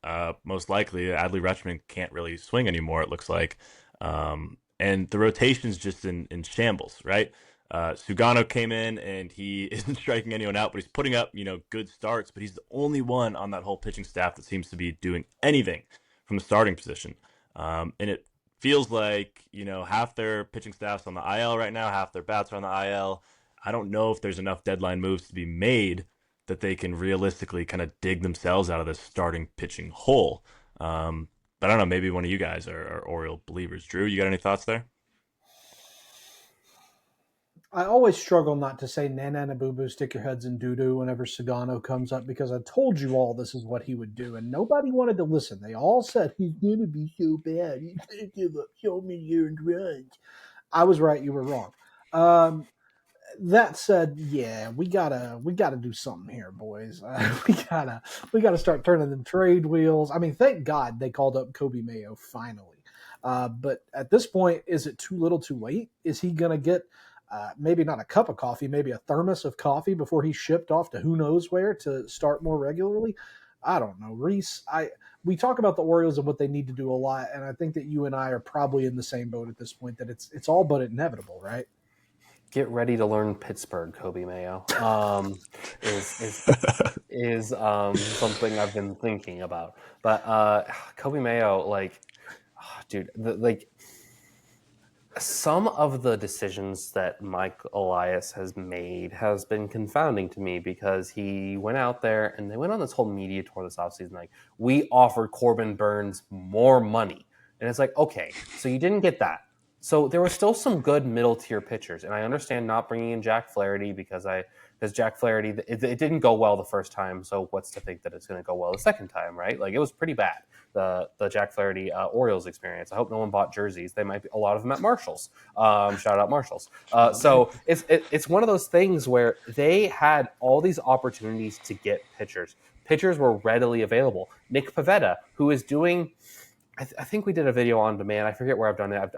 most likely. Adley Rutschman can't really swing anymore, it looks like. And the rotation's just in shambles, right? Sugano came in, and he isn't striking anyone out, but he's putting up, good starts. But he's the only one on that whole pitching staff that seems to be doing anything from the starting position. And it feels like, half their pitching staff's on the IL right now, half their bats are on the IL. I don't know if there's enough deadline moves to be made that they can realistically kind of dig themselves out of this starting pitching hole. But I don't know, maybe one of you guys are Oriole believers. Drew, you got any thoughts there? I always struggle not to say "nana boo boo, stick your heads in doo doo" whenever Sagano comes up because I told you all this is what he would do, and nobody wanted to listen. They all said he's gonna be so bad. He's gonna give up so many earned runs. I was right. You were wrong. That said, yeah, we gotta do something here, boys. We gotta start turning them trade wheels. I mean, thank God they called up Kobe Mayo finally. But at this point, is it too little, too late? Is he gonna get maybe not a cup of coffee, maybe a thermos of coffee before he's shipped off to who knows where to start more regularly? I don't know, Rhys. We talk about the Orioles and what they need to do a lot, and I think that you and I are probably in the same boat at this point. That it's all but inevitable, right? Get ready to learn Pittsburgh, Kobe Mayo. Is something I've been thinking about. But Kobe Mayo, like, dude, like some of the decisions that Mike Elias has made has been confounding to me because he went out there and they went on this whole media tour this offseason. Like, we offered Corbin Burns more money. And it's like, okay, so you didn't get that. So there were still some good middle tier pitchers, and I understand not bringing in Jack Flaherty because Jack Flaherty it didn't go well the first time. So what's to think that it's going to go well the second time, right? Like, it was pretty bad, the Jack Flaherty Orioles experience. I hope no one bought jerseys. They might be a lot of them at Marshalls. Shout out Marshalls. So it's one of those things where they had all these opportunities to get pitchers. Pitchers were readily available. Nick Pivetta, who is doing. I think we did a video on demand. I forget where I've done it.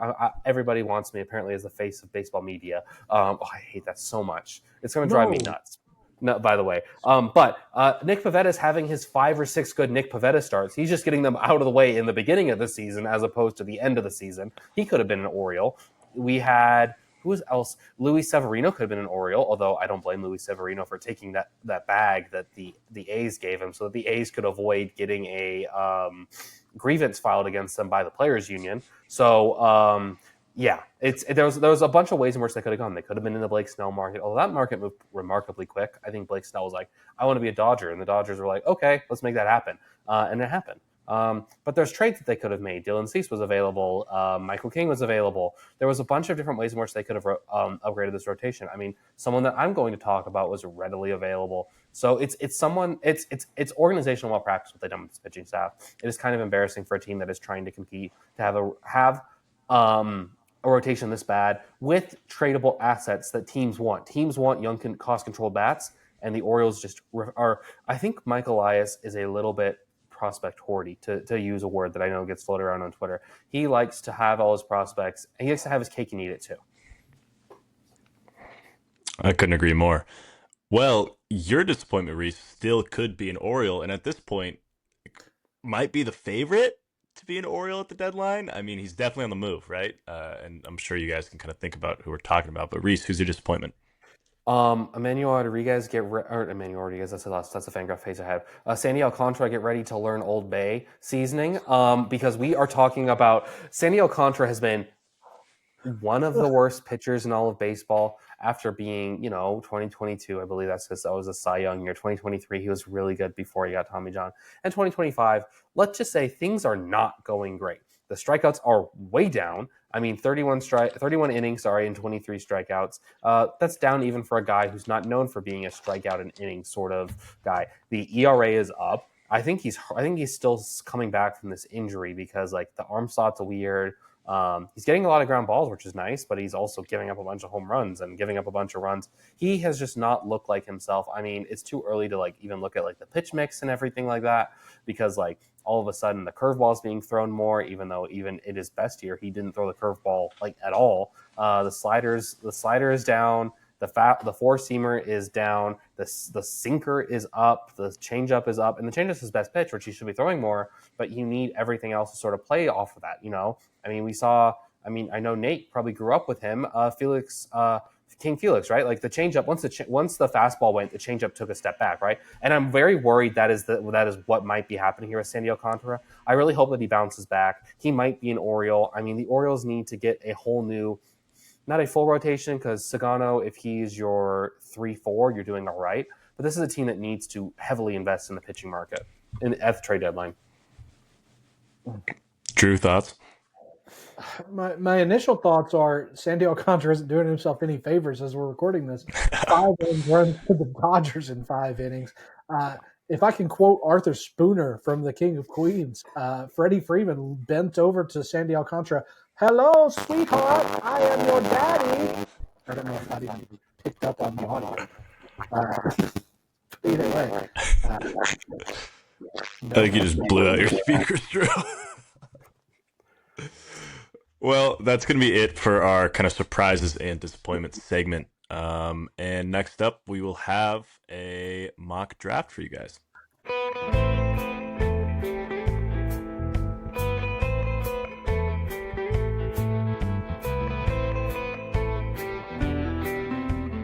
Everybody wants me apparently as the face of baseball media. I hate that so much. It's going to drive me nuts. No, by the way. But Nick Pivetta is having his 5 or 6 good Nick Pivetta starts. He's just getting them out of the way in the beginning of the season as opposed to the end of the season. He could have been an Oriole. We had who else? Luis Severino could have been an Oriole, although I don't blame Luis Severino for taking that bag that the A's gave him so that the A's could avoid getting a grievance filed against them by the players union. So yeah, there was a bunch of ways in which they could have gone. They could have been in the Blake Snell market, although that market moved remarkably quick. I think Blake Snell was like, I want to be a Dodger, and the Dodgers were like, okay, let's make that happen, and it happened. But there's trades that they could have made. Dylan Cease was available. Michael King was available. There was a bunch of different ways in which they could have upgraded this rotation. I mean, someone that I'm going to talk about was readily available. So it's organizational malpractice what they've done with this pitching staff. It is kind of embarrassing for a team that is trying to compete to have a rotation this bad with tradable assets that teams want. Teams want young, cost-controlled bats, and the Orioles just are. I think Mike Elias is a little bit prospect hoardy, to use a word that I know gets floated around on Twitter. He likes to have all his prospects, and he likes to have his cake and eat it too. I couldn't agree more. Well, your disappointment, Rhys, still could be an Oriole, and at this point, might be the favorite to be an Oriole at the deadline. I mean, he's definitely on the move, right? And I'm sure you guys can kind of think about who we're talking about. But Rhys, who's your disappointment? Emmanuel Rodriguez, that's a Fangraph face ahead. Sandy Alcantara, get ready to learn Old Bay seasoning. Because we are talking about Sandy Alcantara has been one of the worst pitchers in all of baseball after being, 2022. I believe that was a Cy Young year. 2023, he was really good before he got Tommy John. And 2025, let's just say things are not going great. The strikeouts are way down. I mean, 31 innings, and 23 strikeouts. That's down even for a guy who's not known for being a strikeout and inning sort of guy. The ERA is up. I think he's still coming back from this injury because like the arm slot's weird. He's getting a lot of ground balls, which is nice, but he's also giving up a bunch of home runs and giving up a bunch of runs. He has just not looked like himself. I mean, it's too early to like even look at like the pitch mix and everything like that because like all of a sudden the curveball is being thrown more, even though even in his best year he didn't throw the curveball like at all. The slider is down. The four-seamer is down. The sinker is up. The changeup is up. And the changeup is his best pitch, which he should be throwing more. But you need everything else to sort of play off of that, I mean, I know Nate probably grew up with him. King Felix, right? Like the changeup, once the fastball went, the changeup took a step back, right? And I'm very worried that is what might be happening here with Sandy Alcantara. I really hope that he bounces back. He might be an Oriole. I mean, the Orioles need to get a whole new, not a full rotation, because Sagano, if he's your 3-4, you're doing all right. But this is a team that needs to heavily invest in the pitching market at the trade deadline. Drew, thoughts? My initial thoughts are Sandy Alcantara isn't doing himself any favors as we're recording this. 5 innings runs to the Dodgers in 5 innings. If I can quote Arthur Spooner from The King of Queens, Freddie Freeman bent over to Sandy Alcantara. "Hello, sweetheart. I am your daddy." I don't know if that even picked up on the audio. Either way. I think you just blew out your speakers, Drew. Well, that's going to be it for our kind of surprises and disappointments segment. And next up, we will have a mock draft for you guys.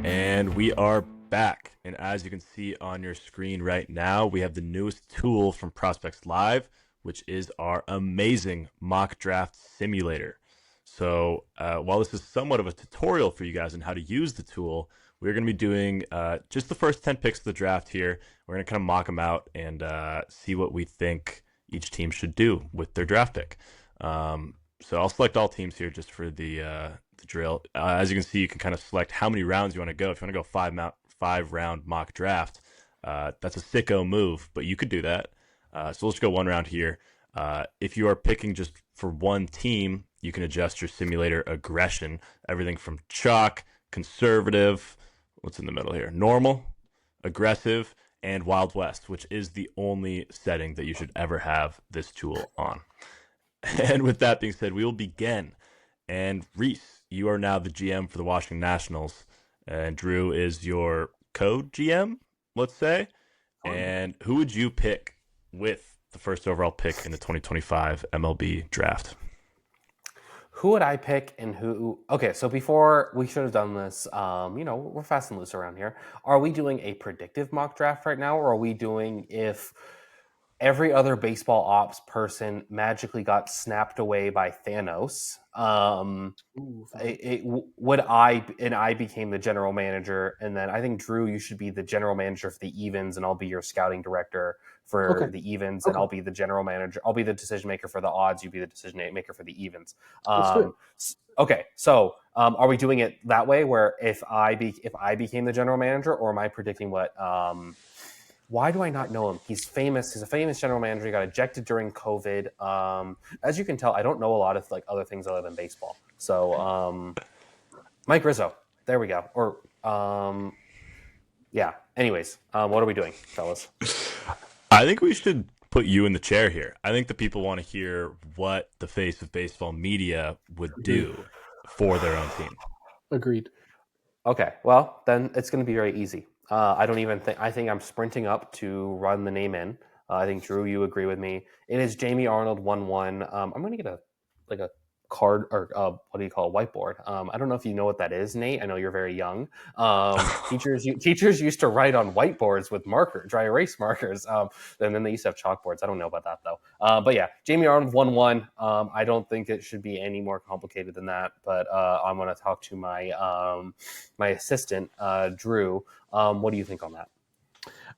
And we are back. And as you can see on your screen right now, we have the newest tool from Prospects Live, which is our amazing mock draft simulator. So while this is somewhat of a tutorial for you guys on how to use the tool, we're going to be doing just the first 10 picks of the draft here. We're going to kind of mock them out and see what we think each team should do with their draft pick. So I'll select all teams here just for the drill. As you can see, you can kind of select how many rounds you want to go. If you want to go 5-round mock draft, that's a sicko move, but you could do that. So let's go 1 round here. If you are picking just for one team, you can adjust your simulator aggression. Everything from chalk, conservative, what's in the middle here? Normal, aggressive, and Wild West, which is the only setting that you should ever have this tool on. And with that being said, we will begin. And Rhys, you are now the GM for the Washington Nationals. And Drew is your co-GM, let's say. And who would you pick with the first overall pick in the 2025 MLB draft? Who would I pick and who? Okay, so before we should have done this, we're fast and loose around here. Are we doing a predictive mock draft right now, or are we doing if every other baseball ops person magically got snapped away by Thanos? I became the general manager, and then I think Drew, you should be the general manager for the evens, and I'll be your scouting director for the evens, and I'll be the general manager. I'll be the decision maker for the odds. You be the decision maker for the evens. Okay, so are we doing it that way, where if I became the general manager, or am I predicting what? Why do I not know him? He's famous. He's a famous general manager. He got ejected during COVID. As you can tell, I don't know a lot of other things other than baseball. So Mike Rizzo. There we go. Or yeah. Anyways, what are we doing, fellas? I think we should put you in the chair here. I think the people want to hear what the face of baseball media would do for their own team. Agreed. Okay. Well, then it's going to be very easy. I don't even think. I think I'm sprinting up to run the name in. I think Drew, you agree with me. It is Jamie Arnold 1-1. I'm going to get a card, or what do you call a whiteboard? I don't know if you know what that is, Nate. I know you're very young. Teachers used to write on whiteboards with dry erase markers. And then they used to have chalkboards. I don't know about that though. But yeah, Jamie Arnold 1-1. I don't think it should be any more complicated than that. But I'm going to talk to my my assistant, Drew. What do you think on that?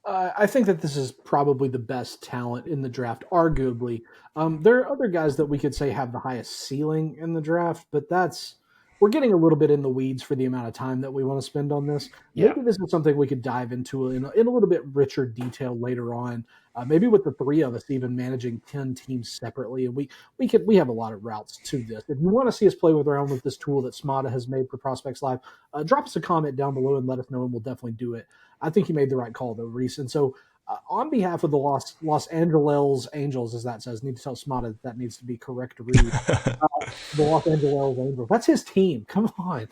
I think that this is probably the best talent in the draft, arguably. There are other guys that we could say have the highest ceiling in the draft, but we're getting a little bit in the weeds for the amount of time that we want to spend on this. Yeah. Maybe this is something we could dive into in a little bit richer detail later on. Maybe with the 3 of us even managing 10 teams separately, and we have a lot of routes to this. If you want to see us play around with this tool that Smada has made for Prospects Live, drop us a comment down below and let us know, and we'll definitely do it. I think you made the right call though, Rhys. And so on behalf of the Los Angeles Angels, as that says, need to tell Smada that needs to be correct to read. The Los Angeles Angels. That's his team. Come on.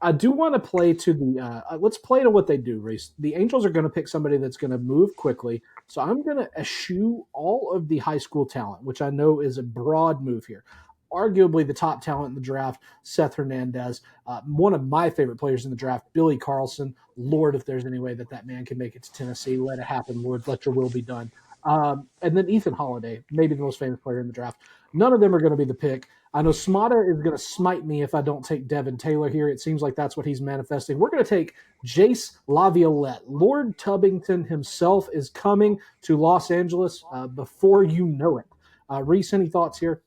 I do want to play to the let's play to what they do, Rhys. The Angels are going to pick somebody that's going to move quickly. So I'm going to eschew all of the high school talent, which I know is a broad move here. Arguably the top talent in the draft, Seth Hernandez. One of my favorite players in the draft, Billy Carlson. Lord, if there's any way that man can make it to Tennessee, let it happen, Lord. Let your will be done. And then Ethan Holiday, maybe the most famous player in the draft. None of them are going to be the pick. I know Smada is going to smite me if I don't take Devin Taylor here. It seems like that's what he's manifesting. We're going to take Jace Laviolette. Lord Tubbington himself is coming to Los Angeles before you know it. Rhys, any thoughts here?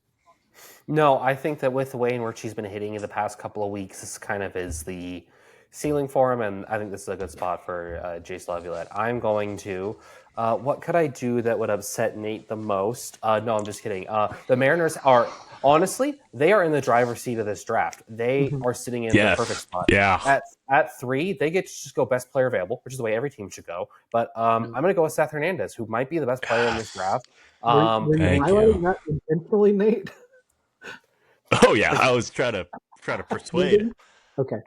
No, I think that with the way in which he's been hitting in the past couple of weeks, this kind of is the ceiling for him, and I think this is a good spot for Jace Laviolette. I'm going to. What could I do that would upset Nate the most? No, I'm just kidding. The Mariners are, honestly, they are in the driver's seat of this draft. They are sitting in the perfect spot. Yeah. At 3, they get to just go best player available, which is the way every team should go. But I'm going to go with Seth Hernandez, who might be the best player in this draft. Were you Thank highlighting you. that intentionally, Nate? Oh yeah, I was trying to persuade. Okay.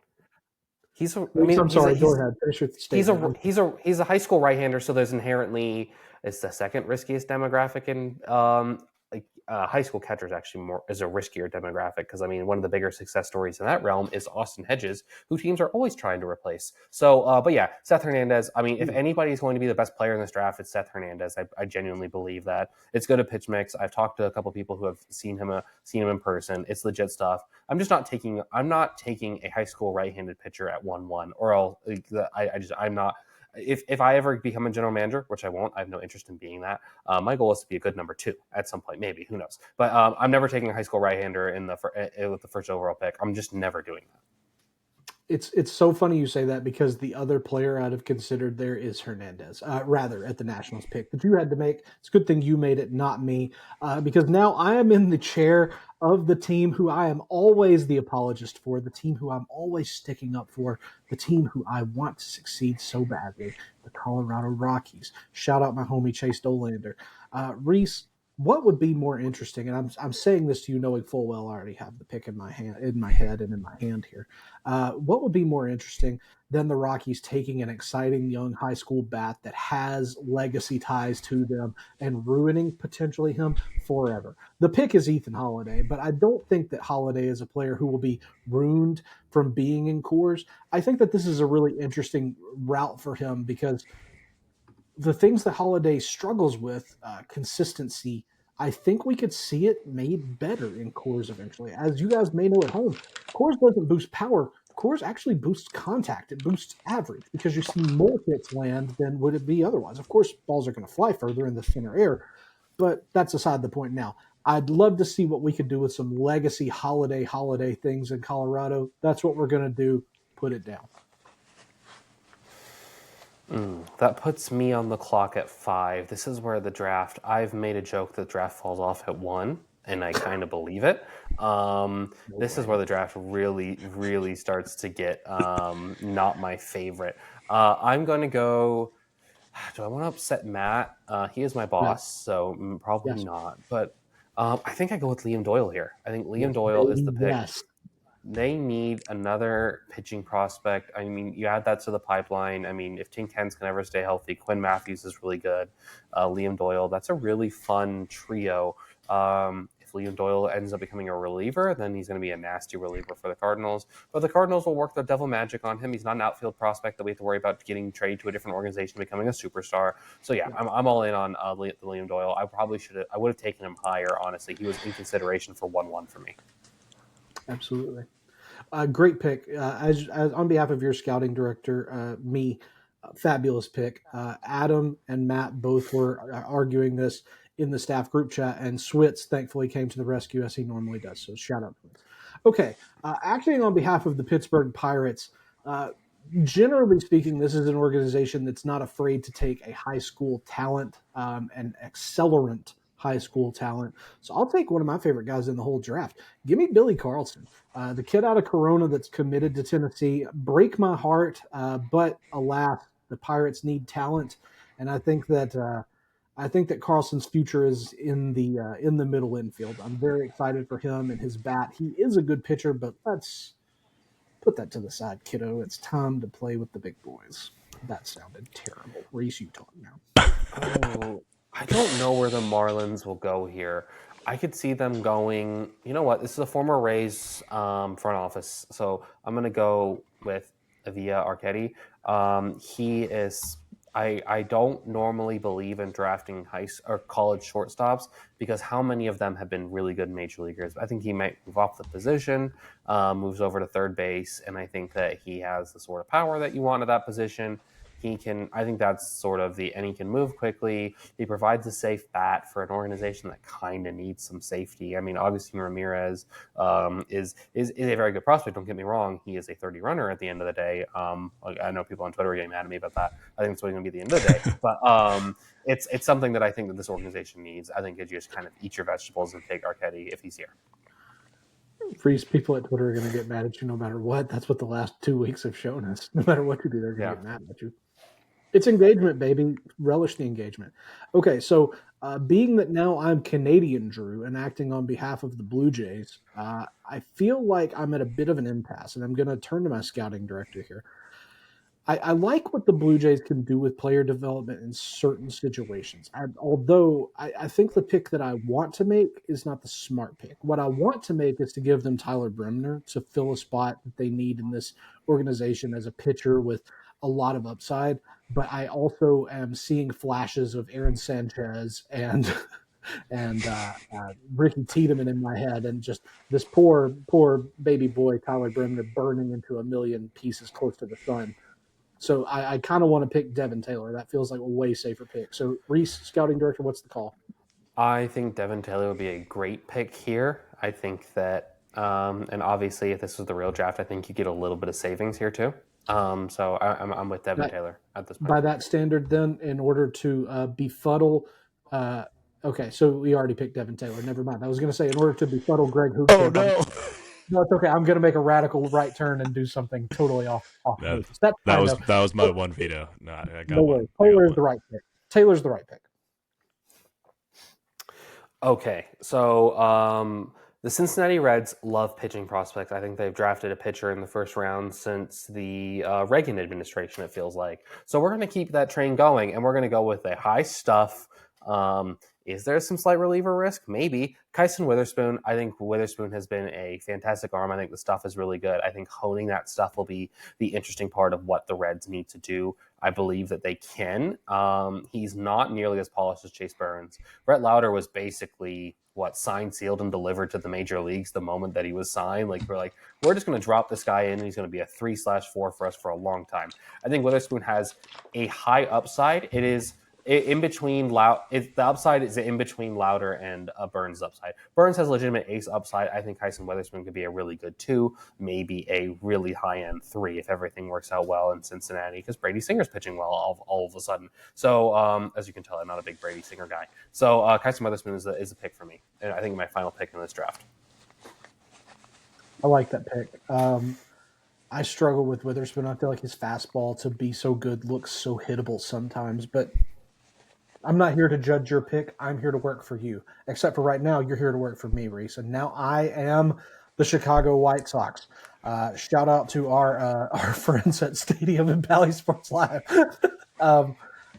I'm sorry. Go ahead. Finish your statement. He's a high school right-hander, so there's inherently it's the second riskiest demographic in high school catchers actually is a riskier demographic because I mean one of the bigger success stories in that realm is Austin Hedges, who teams are always trying to replace. So, but yeah, Seth Hernandez. I mean, if anybody's going to be the best player in this draft, it's Seth Hernandez. I genuinely believe that. It's good at pitch mix. I've talked to a couple people who have seen him in person. It's legit stuff. I'm not taking a high school right-handed pitcher at 1-1, or I'm not. If I ever become a general manager, which I won't, I have no interest in being that. My goal is to be a good number 2 at some point, maybe, who knows? But I'm never taking a high school right-hander with the first overall pick. I'm just never doing that. It's so funny you say that because the other player I'd have considered there is Hernandez, rather at the Nationals pick that you had to make. It's a good thing you made it, not me, because now I am in the chair of the team who I am always the apologist for, the team who I'm always sticking up for, the team who I want to succeed so badly, the Colorado Rockies. Shout out my homie Chase Dolander. Rhys, what would be more interesting? And I'm saying this to you knowing full well I already have the pick in my head and in my hand here. What would be more interesting than the Rockies taking an exciting young high school bat that has legacy ties to them and ruining potentially him forever? The pick is Ethan Holiday, but I don't think that Holiday is a player who will be ruined from being in Coors. I think that this is a really interesting route for him because the things that Holiday struggles with, consistency, I think we could see it made better in Coors eventually. As you guys may know at home, Coors doesn't boost power. Coors actually boosts contact. It boosts average because you see more hits land than would it be otherwise. Of course, balls are going to fly further in the thinner air, but that's aside the point now. I'd love to see what we could do with some legacy holiday things in Colorado. That's what we're going to do. Put it down. That puts me on the clock at 5. This is where the draft. I've made a joke that the draft falls off at 1, and I kind of believe it. This is where the draft really, really starts to get not my favorite. I'm going to go. Do I want to upset Matt? He is my boss, so probably not. But I think I go with Liam Doyle here. I think Liam Doyle is the pick. Yes. They need another pitching prospect. I mean, you add that to the pipeline. I mean, if Tin Kens can ever stay healthy, Quinn Matthews is really good. Liam Doyle, that's a really fun trio. If Liam Doyle ends up becoming a reliever, then he's going to be a nasty reliever for the Cardinals. But the Cardinals will work their devil magic on him. He's not an outfield prospect that we have to worry about getting traded to a different organization, becoming a superstar. So yeah, I'm all in on Liam Doyle. I would have taken him higher, honestly. He was in consideration for 1-1 for me. Absolutely. Great pick. As on behalf of your scouting director, fabulous pick. Adam and Matt both were arguing this in the staff group chat, and Switz thankfully came to the rescue as he normally does. So shout out to Switz. Okay, acting on behalf of the Pittsburgh Pirates, generally speaking, this is an organization that's not afraid to take a high school talent, an accelerant high school talent. So I'll take one of my favorite guys in the whole draft. Give me Billy Carlson, the kid out of Corona that's committed to Tennessee. Break my heart, but alas, the Pirates need talent, and I think that Carlson's future is in the middle infield. I'm very excited for him and his bat. He is a good pitcher, but let's put that to the side, kiddo. It's time to play with the big boys. That sounded terrible. Rhys, you talk now. I don't know where the Marlins will go here. I could see them going, you know what, this is a former Rays front office, so I'm going to go with Avia Arquette. He is, I don't normally believe in drafting college shortstops because how many of them have been really good major leaguers? I think he might move off the position, moves over to third base, and I think that he has the sort of power that you want at that position. I think that's sort of and he can move quickly. He provides a safe bat for an organization that kind of needs some safety. I mean, Augustin Ramirez is a very good prospect. Don't get me wrong. He is a 30 runner at the end of the day. I know people on Twitter are getting mad at me about that. I think it's going to be the end of the day. But it's something that I think that this organization needs. I think you just kind of eat your vegetables and take Archetti if he's here. Rhys, people at Twitter are going to get mad at you no matter what. That's what the last 2 weeks have shown us. No matter what you do, they're going to get mad at you. It's engagement, baby. Relish the engagement. Okay, so being that now I'm Canadian Drew and acting on behalf of the Blue Jays, I feel like I'm at a bit of an impasse, and I'm going to turn to my scouting director here. I like what the Blue Jays can do with player development in certain situations. Although I think the pick that I want to make is not the smart pick. What I want to make is to give them Tyler Bremner to fill a spot that they need in this organization as a pitcher with a lot of upside. But I also am seeing flashes of Aaron Sanchez and Ricky Tiedemann in my head, and just this poor baby boy Tyler Bremner burning into a million pieces close to the sun. So I kind of want to pick Devin Taylor. That feels like a way safer pick. So Rhys, scouting director, what's the call? I think Devin Taylor would be a great pick here. I think that, and obviously if this was the real draft, I think you get a little bit of savings here too. So I'm with Devin Taylor at this point. By that standard, then, in order to befuddle, okay, so we already picked Devin Taylor. Never mind. I was going to say in order to befuddle Greg Hoops. Oh no. No, it's okay. I'm going to make a radical right turn and do something totally off. That was my one veto. No, I got one. Taylor's the right pick. Taylor's the right pick. Okay, so the Cincinnati Reds love pitching prospects. I think they've drafted a pitcher in the first round since the Reagan administration, it feels like. So we're going to keep that train going, and we're going to go with a high stuff. Is there some slight reliever risk? Maybe. Kyson Witherspoon. I think Witherspoon has been a fantastic arm. I think the stuff is really good. I think honing that stuff will be the interesting part of what the Reds need to do. I believe that they can. He's not nearly as polished as Chase Burns. Brett Lauder was basically signed, sealed, and delivered to the major leagues the moment that he was signed. We're just going to drop this guy in, and he's going to be a 3/4 for us for a long time. I think Witherspoon has a high upside. It is in between the upside is in between Lauder and Burns' upside. Burns has legitimate ace upside. I think Kyson Witherspoon could be a really good 2, maybe a really high-end 3 if everything works out well in Cincinnati, because Brady Singer's pitching well all of a sudden. So as you can tell, I'm not a big Brady Singer guy. So Kyson Witherspoon is a pick for me, and I think my final pick in this draft. I like that pick. I struggle with Witherspoon. I feel like his fastball, to be so good, looks so hittable sometimes, but I'm not here to judge your pick. I'm here to work for you. Except for right now, you're here to work for me, Rhys. And now I am the Chicago White Sox. Shout out to our friends at Stadium and Bally Sports Live.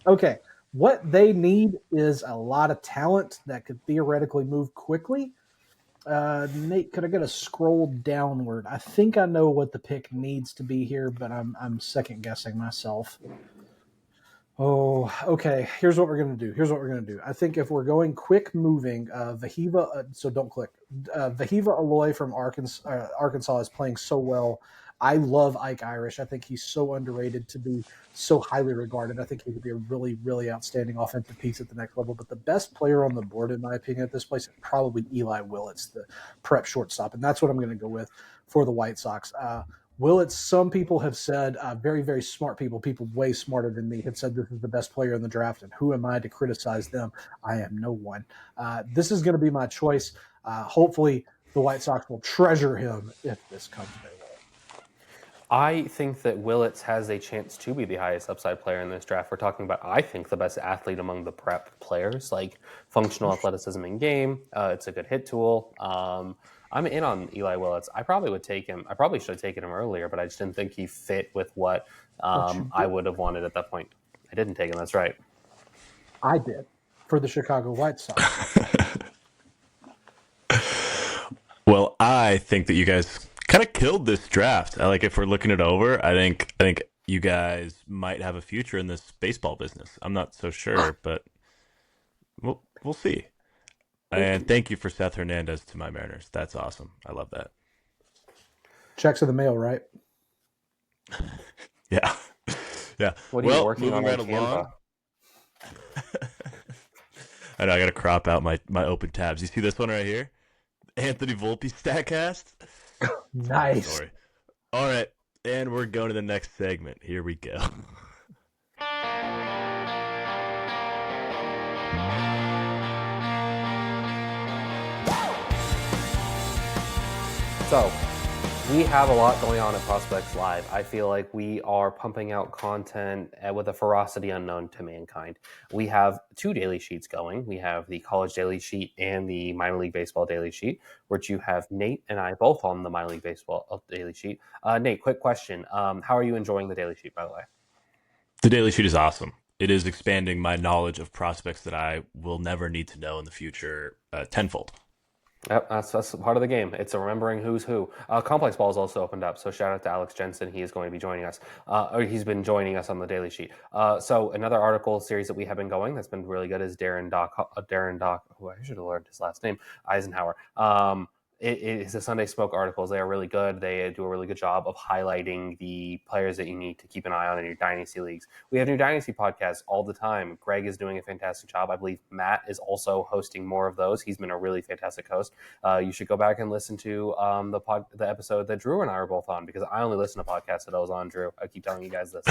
Okay, what they need is a lot of talent that could theoretically move quickly. Nate, could I get a scroll downward? I think I know what the pick needs to be here, but I'm second guessing myself. Oh, okay. Here's what we're going to do. I think if we're going quick moving, so don't click. Vahiva Aloy from Arkansas is playing so well. I love Ike Irish. I think he's so underrated to be so highly regarded. I think he could be a really, really outstanding offensive piece at the next level. But the best player on the board, in my opinion, at this place is probably Eli Willits, the prep shortstop. And that's what I'm going to go with for the White Sox. Willits, some people have said, very, very smart people way smarter than me, have said this is the best player in the draft, and who am I to criticize them? I am no one. This is going to be my choice. Hopefully the White Sox will treasure him if this comes their way. I think that Willits has a chance to be the highest upside player in this draft. We're talking about, I think, the best athlete among the prep players, like functional athleticism in game. It's a good hit tool. I'm in on Eli Willits. I probably would take him. I probably should have taken him earlier, but I just didn't think he fit with what I would have wanted at that point. I didn't take him. That's right. I did for the Chicago White Sox. Well, I think that you guys kind of killed this draft. If we're looking it over, I think you guys might have a future in this baseball business. I'm not so sure, but we'll see. And thank you for Seth Hernandez to my Mariners. That's awesome. I love that. Checks in the mail, right? Yeah. Yeah. What are you working on moving right Canva? along. I know I got to crop out my open tabs. You see this one right here? Anthony Volpe Statcast. Nice. Sorry. All right, and we're going to the next segment. Here we go. So, we have a lot going on at Prospects Live. I feel like we are pumping out content with a ferocity unknown to mankind. We have 2 daily sheets going. We have the College Daily Sheet and the Minor League Baseball Daily Sheet, which you have Nate and I both on the Minor League Baseball Daily Sheet. Nate, quick question. How are you enjoying the Daily Sheet, by the way? The Daily Sheet is awesome. It is expanding my knowledge of prospects that I will never need to know in the future tenfold. Yep, that's part of the game. It's a remembering who's who. Complex Ball is also opened up, so shout out to Alex Jensen. He is going to be joining us, or he's been joining us on the Daily Sheet. So another article series that we have been going that's been really good is Darren Doc, who I should have learned his last name, Eisenhower. It is the Sunday Smoke articles. They are really good. They do a really good job of highlighting the players that you need to keep an eye on in your dynasty leagues. We have new dynasty podcasts all the time. Greg is doing a fantastic job. I believe Matt is also hosting more of those. He's been a really fantastic host. You should go back and listen to the episode that Drew and I were both on, because I only listen to podcasts that I was on, Drew. I keep telling you guys this.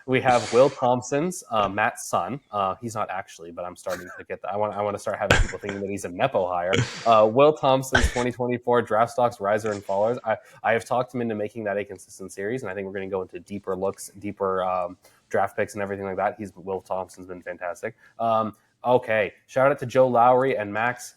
We have Will Thompson's, Matt's son. He's not actually, but I'm starting to get that. I want to start having people thinking that he's a Nepo hire. Will Thompson's 2024 Draft Stocks Riser and Fallers. I have talked him into making that a consistent series, and I think we're going to go into deeper looks, deeper draft picks and everything like that. Will Thompson's been fantastic. Okay, shout out to Joe Lowry and Max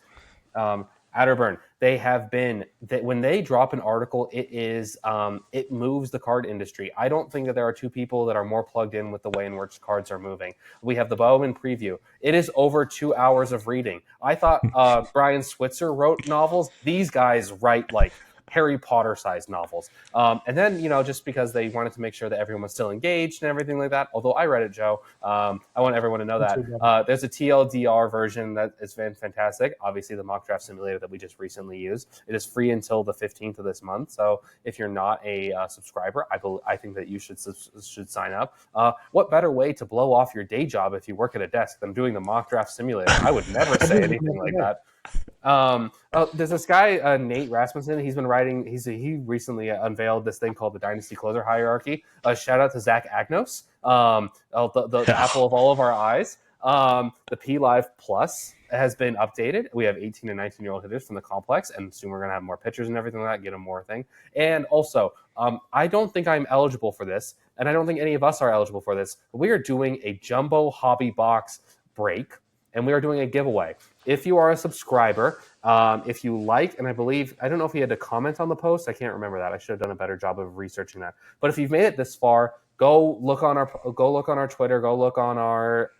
Atterburn. They have been, when they drop an article, it moves the card industry. I don't think that there are 2 people that are more plugged in with the way in which cards are moving. We have the Bowman preview. It is over 2 hours of reading. I thought Brian Switzer wrote novels. These guys write like Harry Potter sized novels. And then, just because they wanted to make sure that everyone was still engaged and everything like that, although I read it, Joe, I want everyone to know that. There's a TLDR version that has been fantastic. Obviously, the mock draft simulator that we just recently used. It is free until the 15th of this month. So if you're not a subscriber, I think that you should sign up. What better way to blow off your day job if you work at a desk than doing the mock draft simulator? I would never say anything like that. There's this guy, Nate Rasmussen. He's been writing. He recently unveiled this thing called the Dynasty Closer Hierarchy. Shout out to Zach Agnos, the apple of all of our eyes. The P Live Plus has been updated. We have 18 and 19-year-old hitters from the complex, and soon we're going to have more pitchers and everything like that, get them more thing. And also, I don't think I'm eligible for this, and I don't think any of us are eligible for this. We are doing a jumbo hobby box break, and we are doing a giveaway. If you are a subscriber, if you like, and I don't know if you had to comment on the post. I can't remember that. I should have done a better job of researching that. But if you've made it this far, go look on our Twitter, go look on our,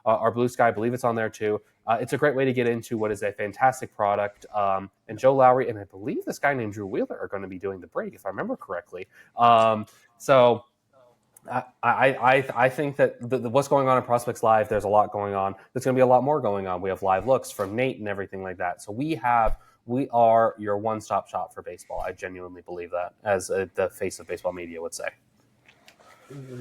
our Blue Sky. I believe it's on there too. It's a great way to get into what is a fantastic product. And Joe Lowry and I believe this guy named Drew Wheeler are going to be doing the break, if I remember correctly. So I think that what's going on in Prospects Live, there's a lot going on. There's going to be a lot more going on. We have live looks from Nate and everything like that. So we are your one-stop shop for baseball. I genuinely believe that, as the face of baseball media would say.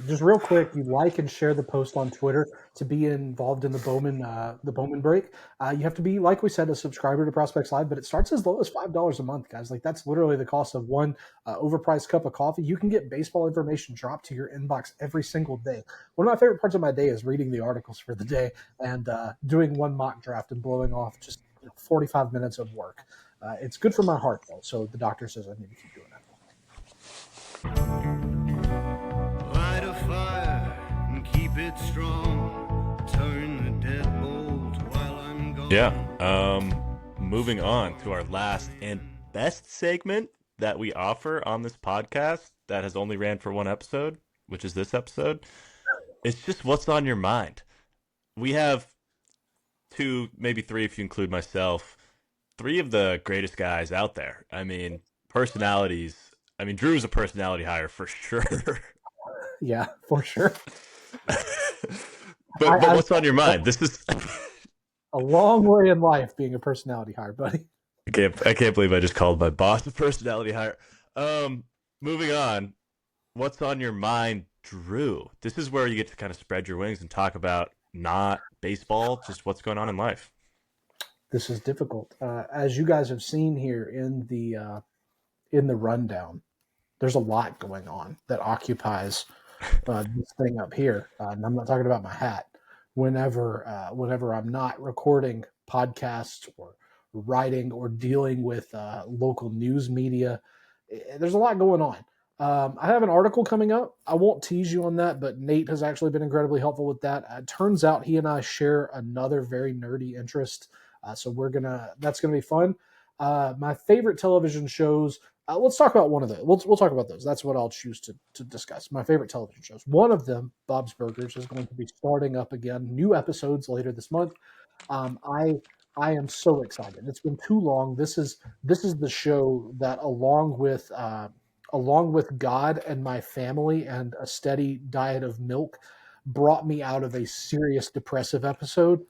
Just real quick, you like and share the post on Twitter to be involved in the Bowman break. You have to be, like we said, a subscriber to Prospects Live, but it starts as low as $5 a month, guys. Like, that's literally the cost of one overpriced cup of coffee. You can get baseball information dropped to your inbox every single day. One of my favorite parts of my day is reading the articles for the day and doing one mock draft and blowing off just 45 minutes of work. It's good for my heart, though, so the doctor says I need to keep doing it. Light a fire and keep it strong. Turn the deadbolt while I'm gone. Yeah. Moving on to our last and best segment that we offer on this podcast that has only ran for one episode, which is this episode. It's just what's on your mind. We have 2, maybe 3 if you include myself, 3 of the greatest guys out there. I mean, personalities. I mean, Drew's a personality hire for sure. Yeah, for sure. but what's on your mind? This is a long way in life being a personality hire, buddy. I can't believe I just called my boss a personality hire. Moving on, what's on your mind, Drew? This is where you get to kind of spread your wings and talk about not baseball, just what's going on in life. This is difficult. As you guys have seen here in the rundown, there's a lot going on that occupies this thing up here. And I'm not talking about my hat. Whenever I'm not recording podcasts or writing or dealing with local news media, there's a lot going on. I have an article coming up. I won't tease you on that, but Nate has actually been incredibly helpful with that. It turns out he and I share another very nerdy interest. So that's gonna be fun. My favorite television shows. Let's talk about one of those. We'll talk about those. That's what I'll choose to discuss. My favorite television shows. One of them, Bob's Burgers, is going to be starting up again. New episodes later this month. I am so excited. It's been too long. This is the show that, along with God and my family and a steady diet of milk, brought me out of a serious depressive episode.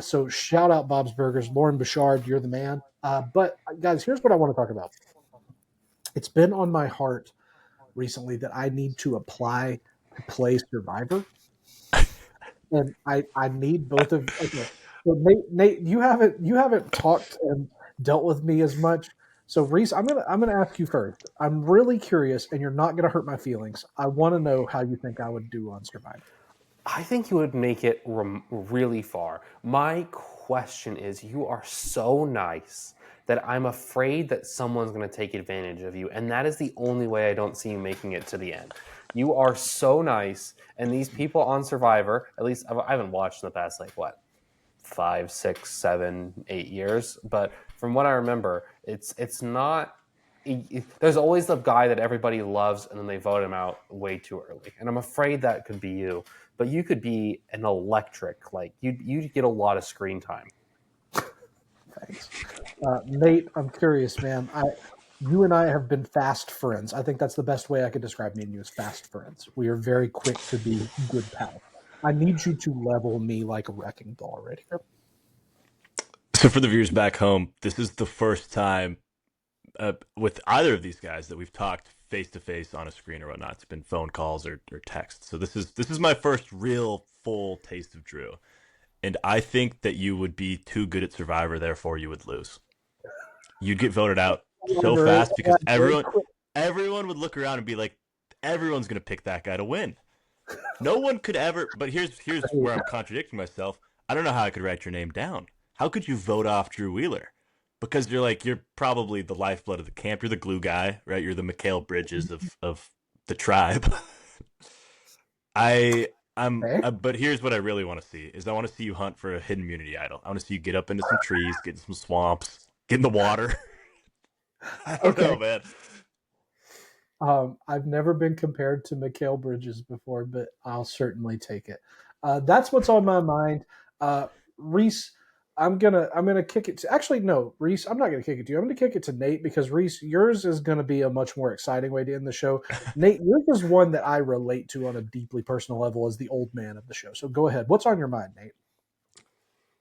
So shout out Bob's Burgers. Lauren Bouchard, you're the man. But guys, here's what I want to talk about. It's been on my heart recently that I need to apply to play Survivor. And I need both of okay. So Nate, you haven't talked and dealt with me as much. So Rhys, I'm gonna ask you first. I'm really curious, and you're not gonna hurt my feelings. I want to know how you think I would do on Survivor. I think you would make it really far. My question is, you are so nice that I'm afraid that someone's going to take advantage of you, and that is the only way I don't see you making it to the end. You are so nice, and these people on Survivor, at least I haven't watched in the past, 5, 6, 7, 8 years, but from what I remember, it's not. There's always the guy that everybody loves, and then they vote him out way too early. And I'm afraid that could be you. But you could be an electric. You'd get a lot of screen time. Thanks, Nate. I'm curious, man. You and I have been fast friends. I think that's the best way I could describe me and you as fast friends. We are very quick to be good pals. I need you to level me like a wrecking ball right here. So for the viewers back home, this is the first time with either of these guys that we've talked face to face on a screen or whatnot. It's been phone calls or text. So this is my first real full taste of Drew, and I think that you would be too good at Survivor, therefore you would lose. You'd get voted out so fast because everyone would look around and be like, everyone's gonna pick that guy to win. No one could ever. But here's where I'm contradicting myself. I don't know how I could write your name down. How could you vote off Drew Wheeler? Because you're probably the lifeblood of the camp. You're the glue guy, right? You're the Mikal Bridges of the tribe. But here's what I really want to see is I want to see you hunt for a hidden immunity idol. I want to see you get up into some trees, get in some swamps, get in the water. I don't know, man. I've never been compared to Mikal Bridges before, but I'll certainly take it. That's what's on my mind. Rhys, I'm gonna kick it to. Actually, no, Rhys, I'm not gonna kick it to you. I'm gonna kick it to Nate because Rhys, yours is gonna be a much more exciting way to end the show. Nate, yours is one that I relate to on a deeply personal level as the old man of the show. So go ahead. What's on your mind, Nate?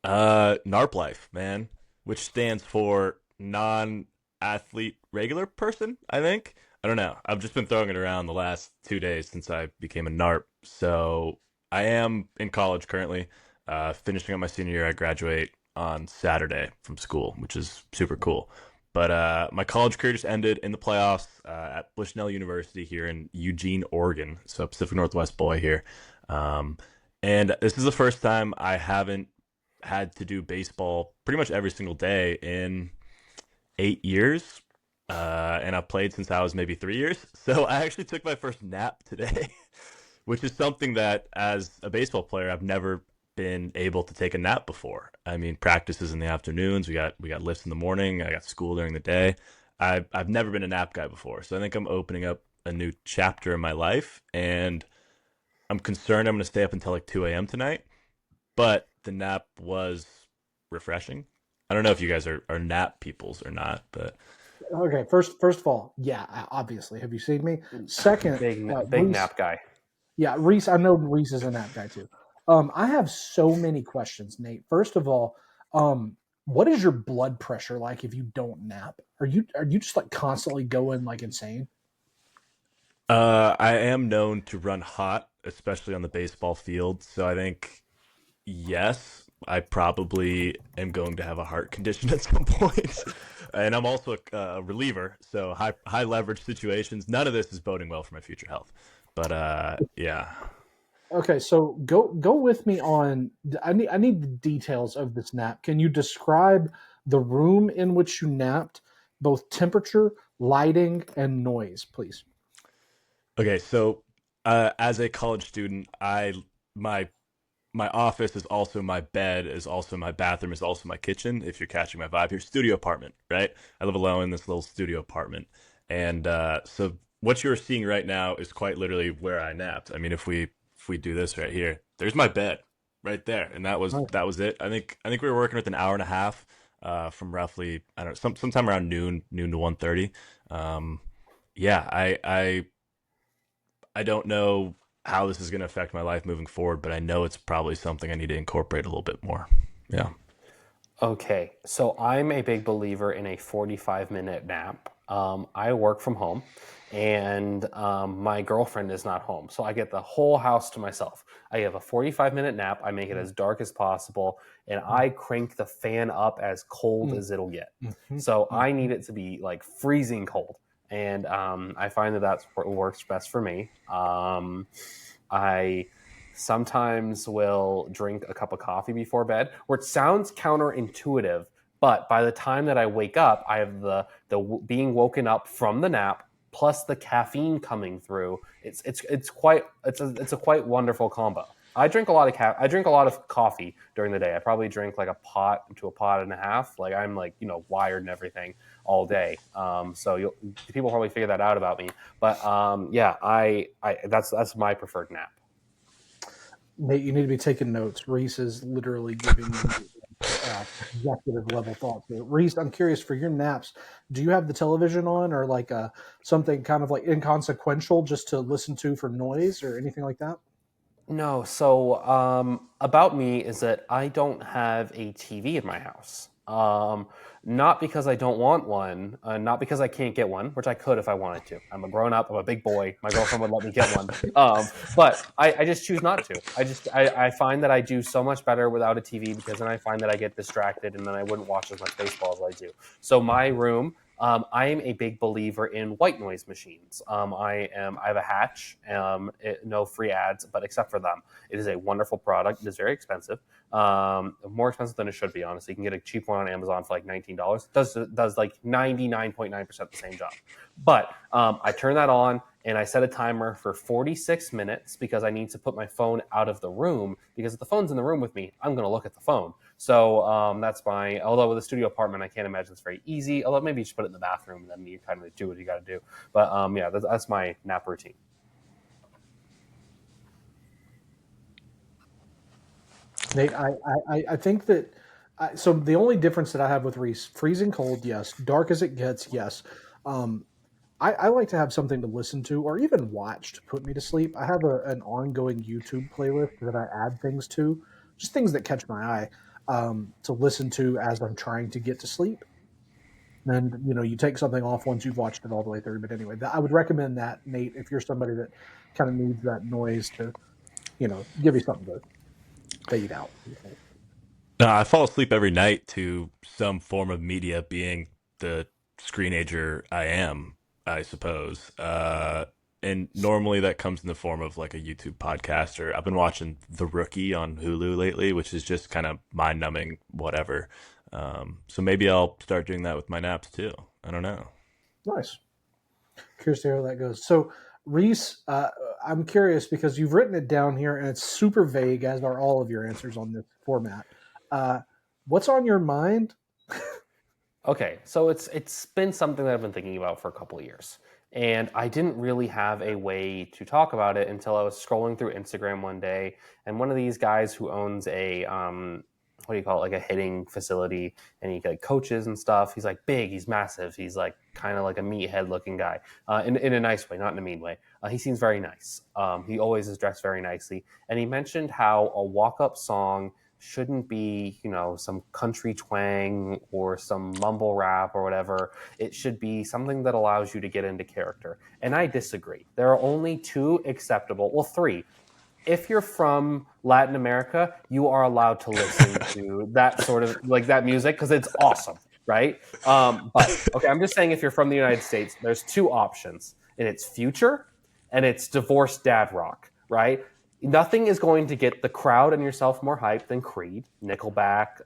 NARP life, man, which stands for non-athlete regular person, I think. I don't know. I've just been throwing it around the last 2 days since I became a NARP. So I am in college currently, finishing up my senior year. I graduate on Saturday from school, which is super cool. But my college career just ended in the playoffs at Bushnell University here in Eugene, Oregon. So Pacific Northwest boy here. And this is the first time I haven't had to do baseball pretty much every single day in 8 years. And I've played since I was maybe 3 years. So I actually took my first nap today, which is something that as a baseball player, I've never been able to take a nap before. I mean, practices in the afternoons, we got lifts in the morning, I got school during the day. I've never been a nap guy before. So I think I'm opening up a new chapter in my life, and I'm concerned I'm going to stay up until 2 a.m. tonight. But the nap was refreshing. I don't know if you guys are nap peoples or not, but okay. First of all, yeah, obviously. Have you seen me? Second, big Rhys, nap guy. Yeah, Rhys. I know Rhys is a nap guy too. I have so many questions, Nate. First of all, what is your blood pressure like if you don't nap? Are you just constantly going insane? I am known to run hot, especially on the baseball field. So I think yes, I probably am going to have a heart condition at some point. And I'm also a reliever, so high leverage situations. None of this is boding well for my future health. But yeah. Okay, so go with me on. I need the details of this nap. Can you describe the room in which you napped, both temperature, lighting, and noise, please? Okay, so as a college student, my my office is also my bed, is also my bathroom, is also my kitchen. If you're catching my vibe here, studio apartment, right? I live alone in this little studio apartment, and so what you're seeing right now is quite literally where I napped. I mean, if we do this right here, there's my bed right there, and Right. that was it. I think we were working with an hour and a half, from roughly I don't know sometime around noon to 1:30. Um, yeah, I don't know how this is going to affect my life moving forward, but I know it's probably something I need to incorporate a little bit more. Yeah. Okay, so I'm a big believer in a 45-minute nap. I work from home, and my girlfriend is not home. So I get the whole house to myself. I have a 45-minute nap. I make it as dark as possible, and I crank the fan up as cold Mm, as it'll get. mhm, So I mhm. need it to be like freezing cold. And I find that that's what works best for me. I sometimes will drink a cup of coffee before bed, where it sounds counterintuitive, but by the time that I wake up, I have the being woken up from the nap plus the caffeine coming through. It's a quite wonderful combo. I drink a lot of coffee during the day. I probably drink like a pot to a pot and a half. Like I'm like wired and everything all day. So people probably figure that out about me. But yeah, I that's my preferred nap. Nate, you need to be taking notes. Reese is literally giving you executive level thoughts here. Reese, I'm curious for your naps. Do you have the television on, or like something kind of like inconsequential just to listen to for noise or anything like that? No, so about me is that I don't have a TV in my house. Not because I don't want one, not because I can't get one, which I could if I wanted to. I'm a grown up, I'm a big boy. My girlfriend would let me get one. But I just choose not to. I find that I do so much better without a TV because then I find that I get distracted and then I wouldn't watch as much baseball as I do. So my room, I am a big believer in white noise machines. I have a Hatch, no free ads, but except for them, it is a wonderful product. It is very expensive, more expensive than it should be. Honestly, you can get a cheap one on Amazon for like $19. Does like 99.9% the same job. But I turn that on and I set a timer for 46 minutes because I need to put my phone out of the room because if the phone's in the room with me, I'm going to look at the phone. So that's my. Although with a studio apartment, I can't imagine it's very easy. Although maybe you just put it in the bathroom and then you kind of do what you got to do. But yeah, that's my nap routine. Nate, I think that so the only difference that I have with Reese, freezing cold, yes, dark as it gets, yes. Um, I like to have something to listen to or even watch to put me to sleep. I have an ongoing YouTube playlist that I add things to, just things that catch my eye, to listen to as I'm trying to get to sleep. And you take something off once you've watched it all the way through. But anyway, I would recommend that, Nate, if you're somebody that kind of needs that noise to give you something to fade out. I fall asleep every night to some form of media, being the screenager I am, I suppose. And normally that comes in the form of like a YouTube podcast, or I've been watching The Rookie on Hulu lately, which is just kind of mind numbing, whatever. So maybe I'll start doing that with my naps too. I don't know. Nice. Curious to hear how that goes. So, Reese, I'm curious because you've written it down here and it's super vague, as are all of your answers on this format. Uh, what's on your mind? Okay, so it's been something that I've been thinking about for a couple of years. And I didn't really have a way to talk about it until I was scrolling through Instagram one day, and one of these guys who owns a what do you call it, like a hitting facility, and he like coaches and stuff. He's like big, he's massive, he's like kind of like a meathead looking guy, in a nice way, not in a mean way. He seems very nice. He always is dressed very nicely, and he mentioned how a walk up song shouldn't be, some country twang or some mumble rap or whatever. It should be something that allows you to get into character. And I disagree. There are only two acceptable, well, three. If you're from Latin America, you are allowed to listen to that sort of like that music because it's awesome, right? But okay, I'm just saying if you're from the United States, there's two options, and it's Future and it's divorced dad rock, right? Nothing is going to get the crowd and yourself more hyped than Creed, Nickelback.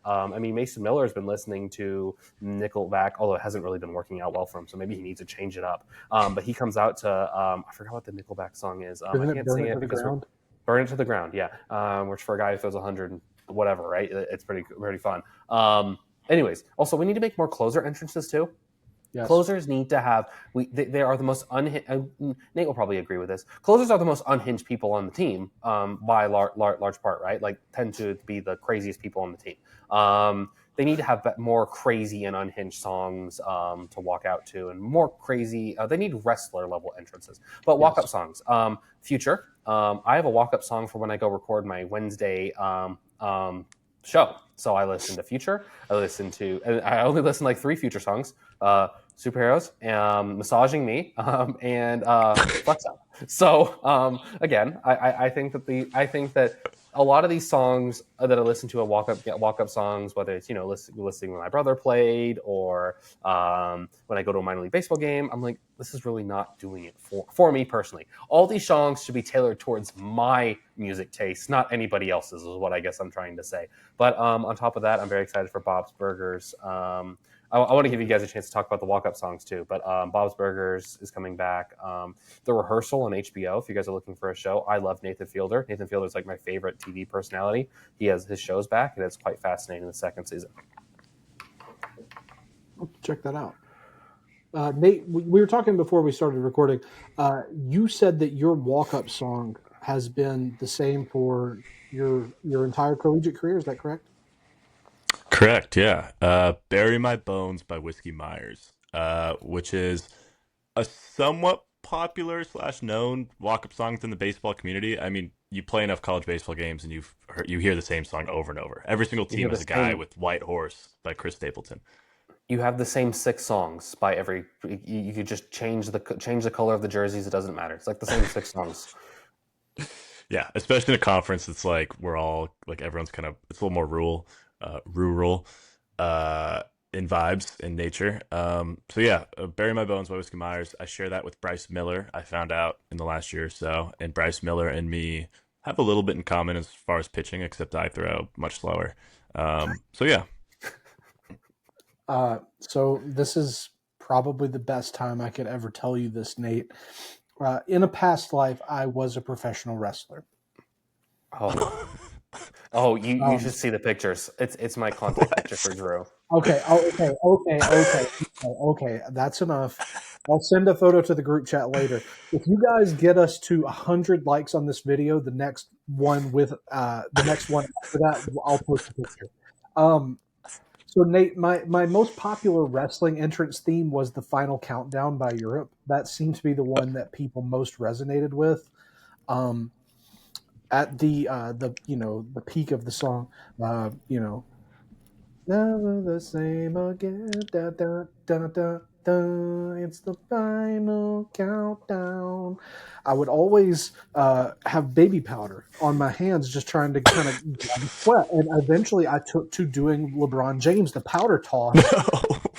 Mason Miller has been listening to Nickelback, although it hasn't really been working out well for him, so maybe he needs to change it up. But he comes out to I forgot what the Nickelback song is. I can't sing it because Burn It to the Ground, yeah. Which for a guy who throws 100 whatever, right? It's pretty fun. Anyways, also we need to make more closer entrances too. Yes. Closers need to have. They are the most unhinged. Nate will probably agree with this. Closers are the most unhinged people on the team by large part, right? Like tend to be the craziest people on the team. They need to have more crazy and unhinged songs to walk out to, and more crazy. They need wrestler level entrances, but walk up songs. Future. I have a walk up song for when I go record my Wednesday show. So I listen to Future. I only listen to like 3 Future songs. Superheroes, Massaging Me, and Flex Up. So again, I think that a lot of these songs that I listen to are walk up songs, whether it's listening when my brother played or when I go to a minor league baseball game, I'm like, this is really not doing it for me personally. All these songs should be tailored towards my music taste, not anybody else's, is what I guess I'm trying to say. But on top of that, I'm very excited for Bob's Burgers. I want to give you guys a chance to talk about the walk-up songs too, but Bob's Burgers is coming back. The Rehearsal on HBO, if you guys are looking for a show. I love Nathan Fielder. Nathan Fielder is like my favorite TV personality. He has his shows back, and it's quite fascinating the second season. I'll check that out. Nate, we were talking before we started recording. You said that your walk-up song has been the same for your entire collegiate career. Is that correct? Correct, yeah. Bury My Bones by Whiskey Myers, which is a somewhat popular / known walk-up song within the baseball community. I mean, you play enough college baseball games and you hear the same song over and over. Every single team has a guy with White Horse by Chris Stapleton. You have the same 6 songs by every. You could just change the color of the jerseys. It doesn't matter. It's like the same 6 songs. Yeah, especially in a conference, it's like we're all like everyone's kind of it's a little more rural in vibes in nature. So yeah, Bury My Bones by Whiskey Myers. I share that with Bryce Miller. I found out in the last year or so, and Bryce Miller and me have a little bit in common as far as pitching, except I throw much slower. So yeah. So this is probably the best time I could ever tell you this, Nate. In a past life, I was a professional wrestler. You should see the pictures. It's my contact picture for Drew. Okay. That's enough. I'll send a photo to the group chat later. If you guys get us to 100 likes on this video, the next one after that, I'll post a picture. So Nate, my most popular wrestling entrance theme was the Final Countdown by Europe. That seemed to be the one that people most resonated with. At the peak of the song, never the same again. Da, da, da, da, da, it's the final countdown. I would always have baby powder on my hands, just trying to kind of sweat. And eventually, I took to doing LeBron James, the powder toss,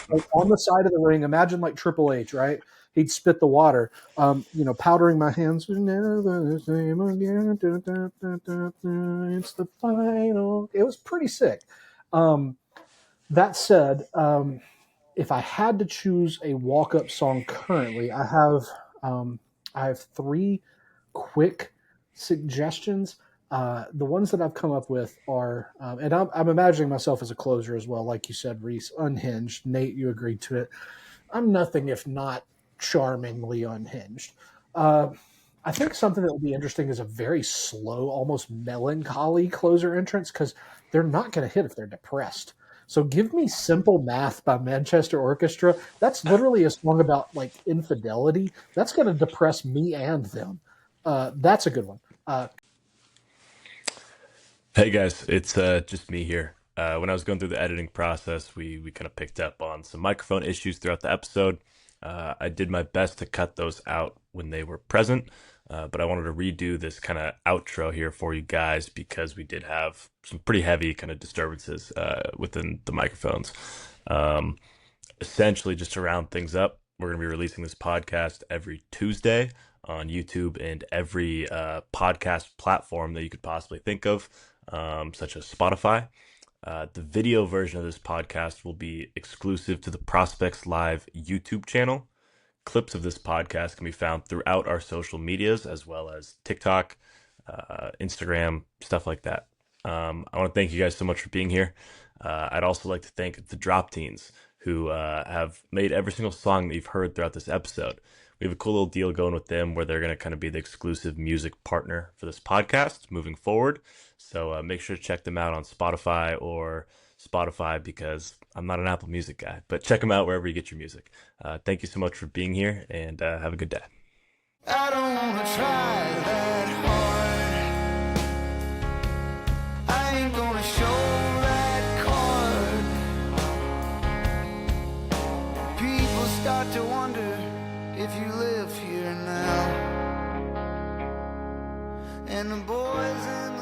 like on the side of the ring. Imagine like Triple H, right? He'd spit the water, powdering my hands. Never the same again. Da, da, da, da, da, it's the final. It was pretty sick. That said, if I had to choose a walk-up song currently, I have 3 quick suggestions. The ones that I've come up with are, and I'm imagining myself as a closer as well, like you said, Rhys, unhinged. Nate, you agreed to it. I'm nothing if not charmingly unhinged. I think something that would be interesting is a very slow, almost melancholy closer entrance, because they're not going to hit if they're depressed. So give me Simple Math by Manchester Orchestra. That's literally a song about like infidelity. That's going to depress me and them. That's a good one. Hey guys, it's just me here. When I was going through the editing process, we kind of picked up on some microphone issues throughout the episode. I did my best to cut those out when they were present, but I wanted to redo this kind of outro here for you guys because we did have some pretty heavy kind of disturbances within the microphones. Um, Essentially, just to round things up, we're going to be releasing this podcast every Tuesday on YouTube and every podcast platform that you could possibly think of, such as Spotify. The video version of this podcast will be exclusive to the Prospects Live YouTube channel. Clips of this podcast can be found throughout our social medias, as well as TikTok, Instagram, stuff like that. I want to thank you guys so much for being here. I'd also like to thank the Drop Teens, who have made every single song that you've heard throughout this episode. We have a cool little deal going with them where they're going to kind of be the exclusive music partner for this podcast moving forward. So make sure to check them out on Spotify because I'm not an Apple Music guy, but check them out wherever you get your music. Thank you so much for being here, and have a good day. I don't wanna try that hard. I ain't gonna show that card. People start to wonder if you live here now. And the boys in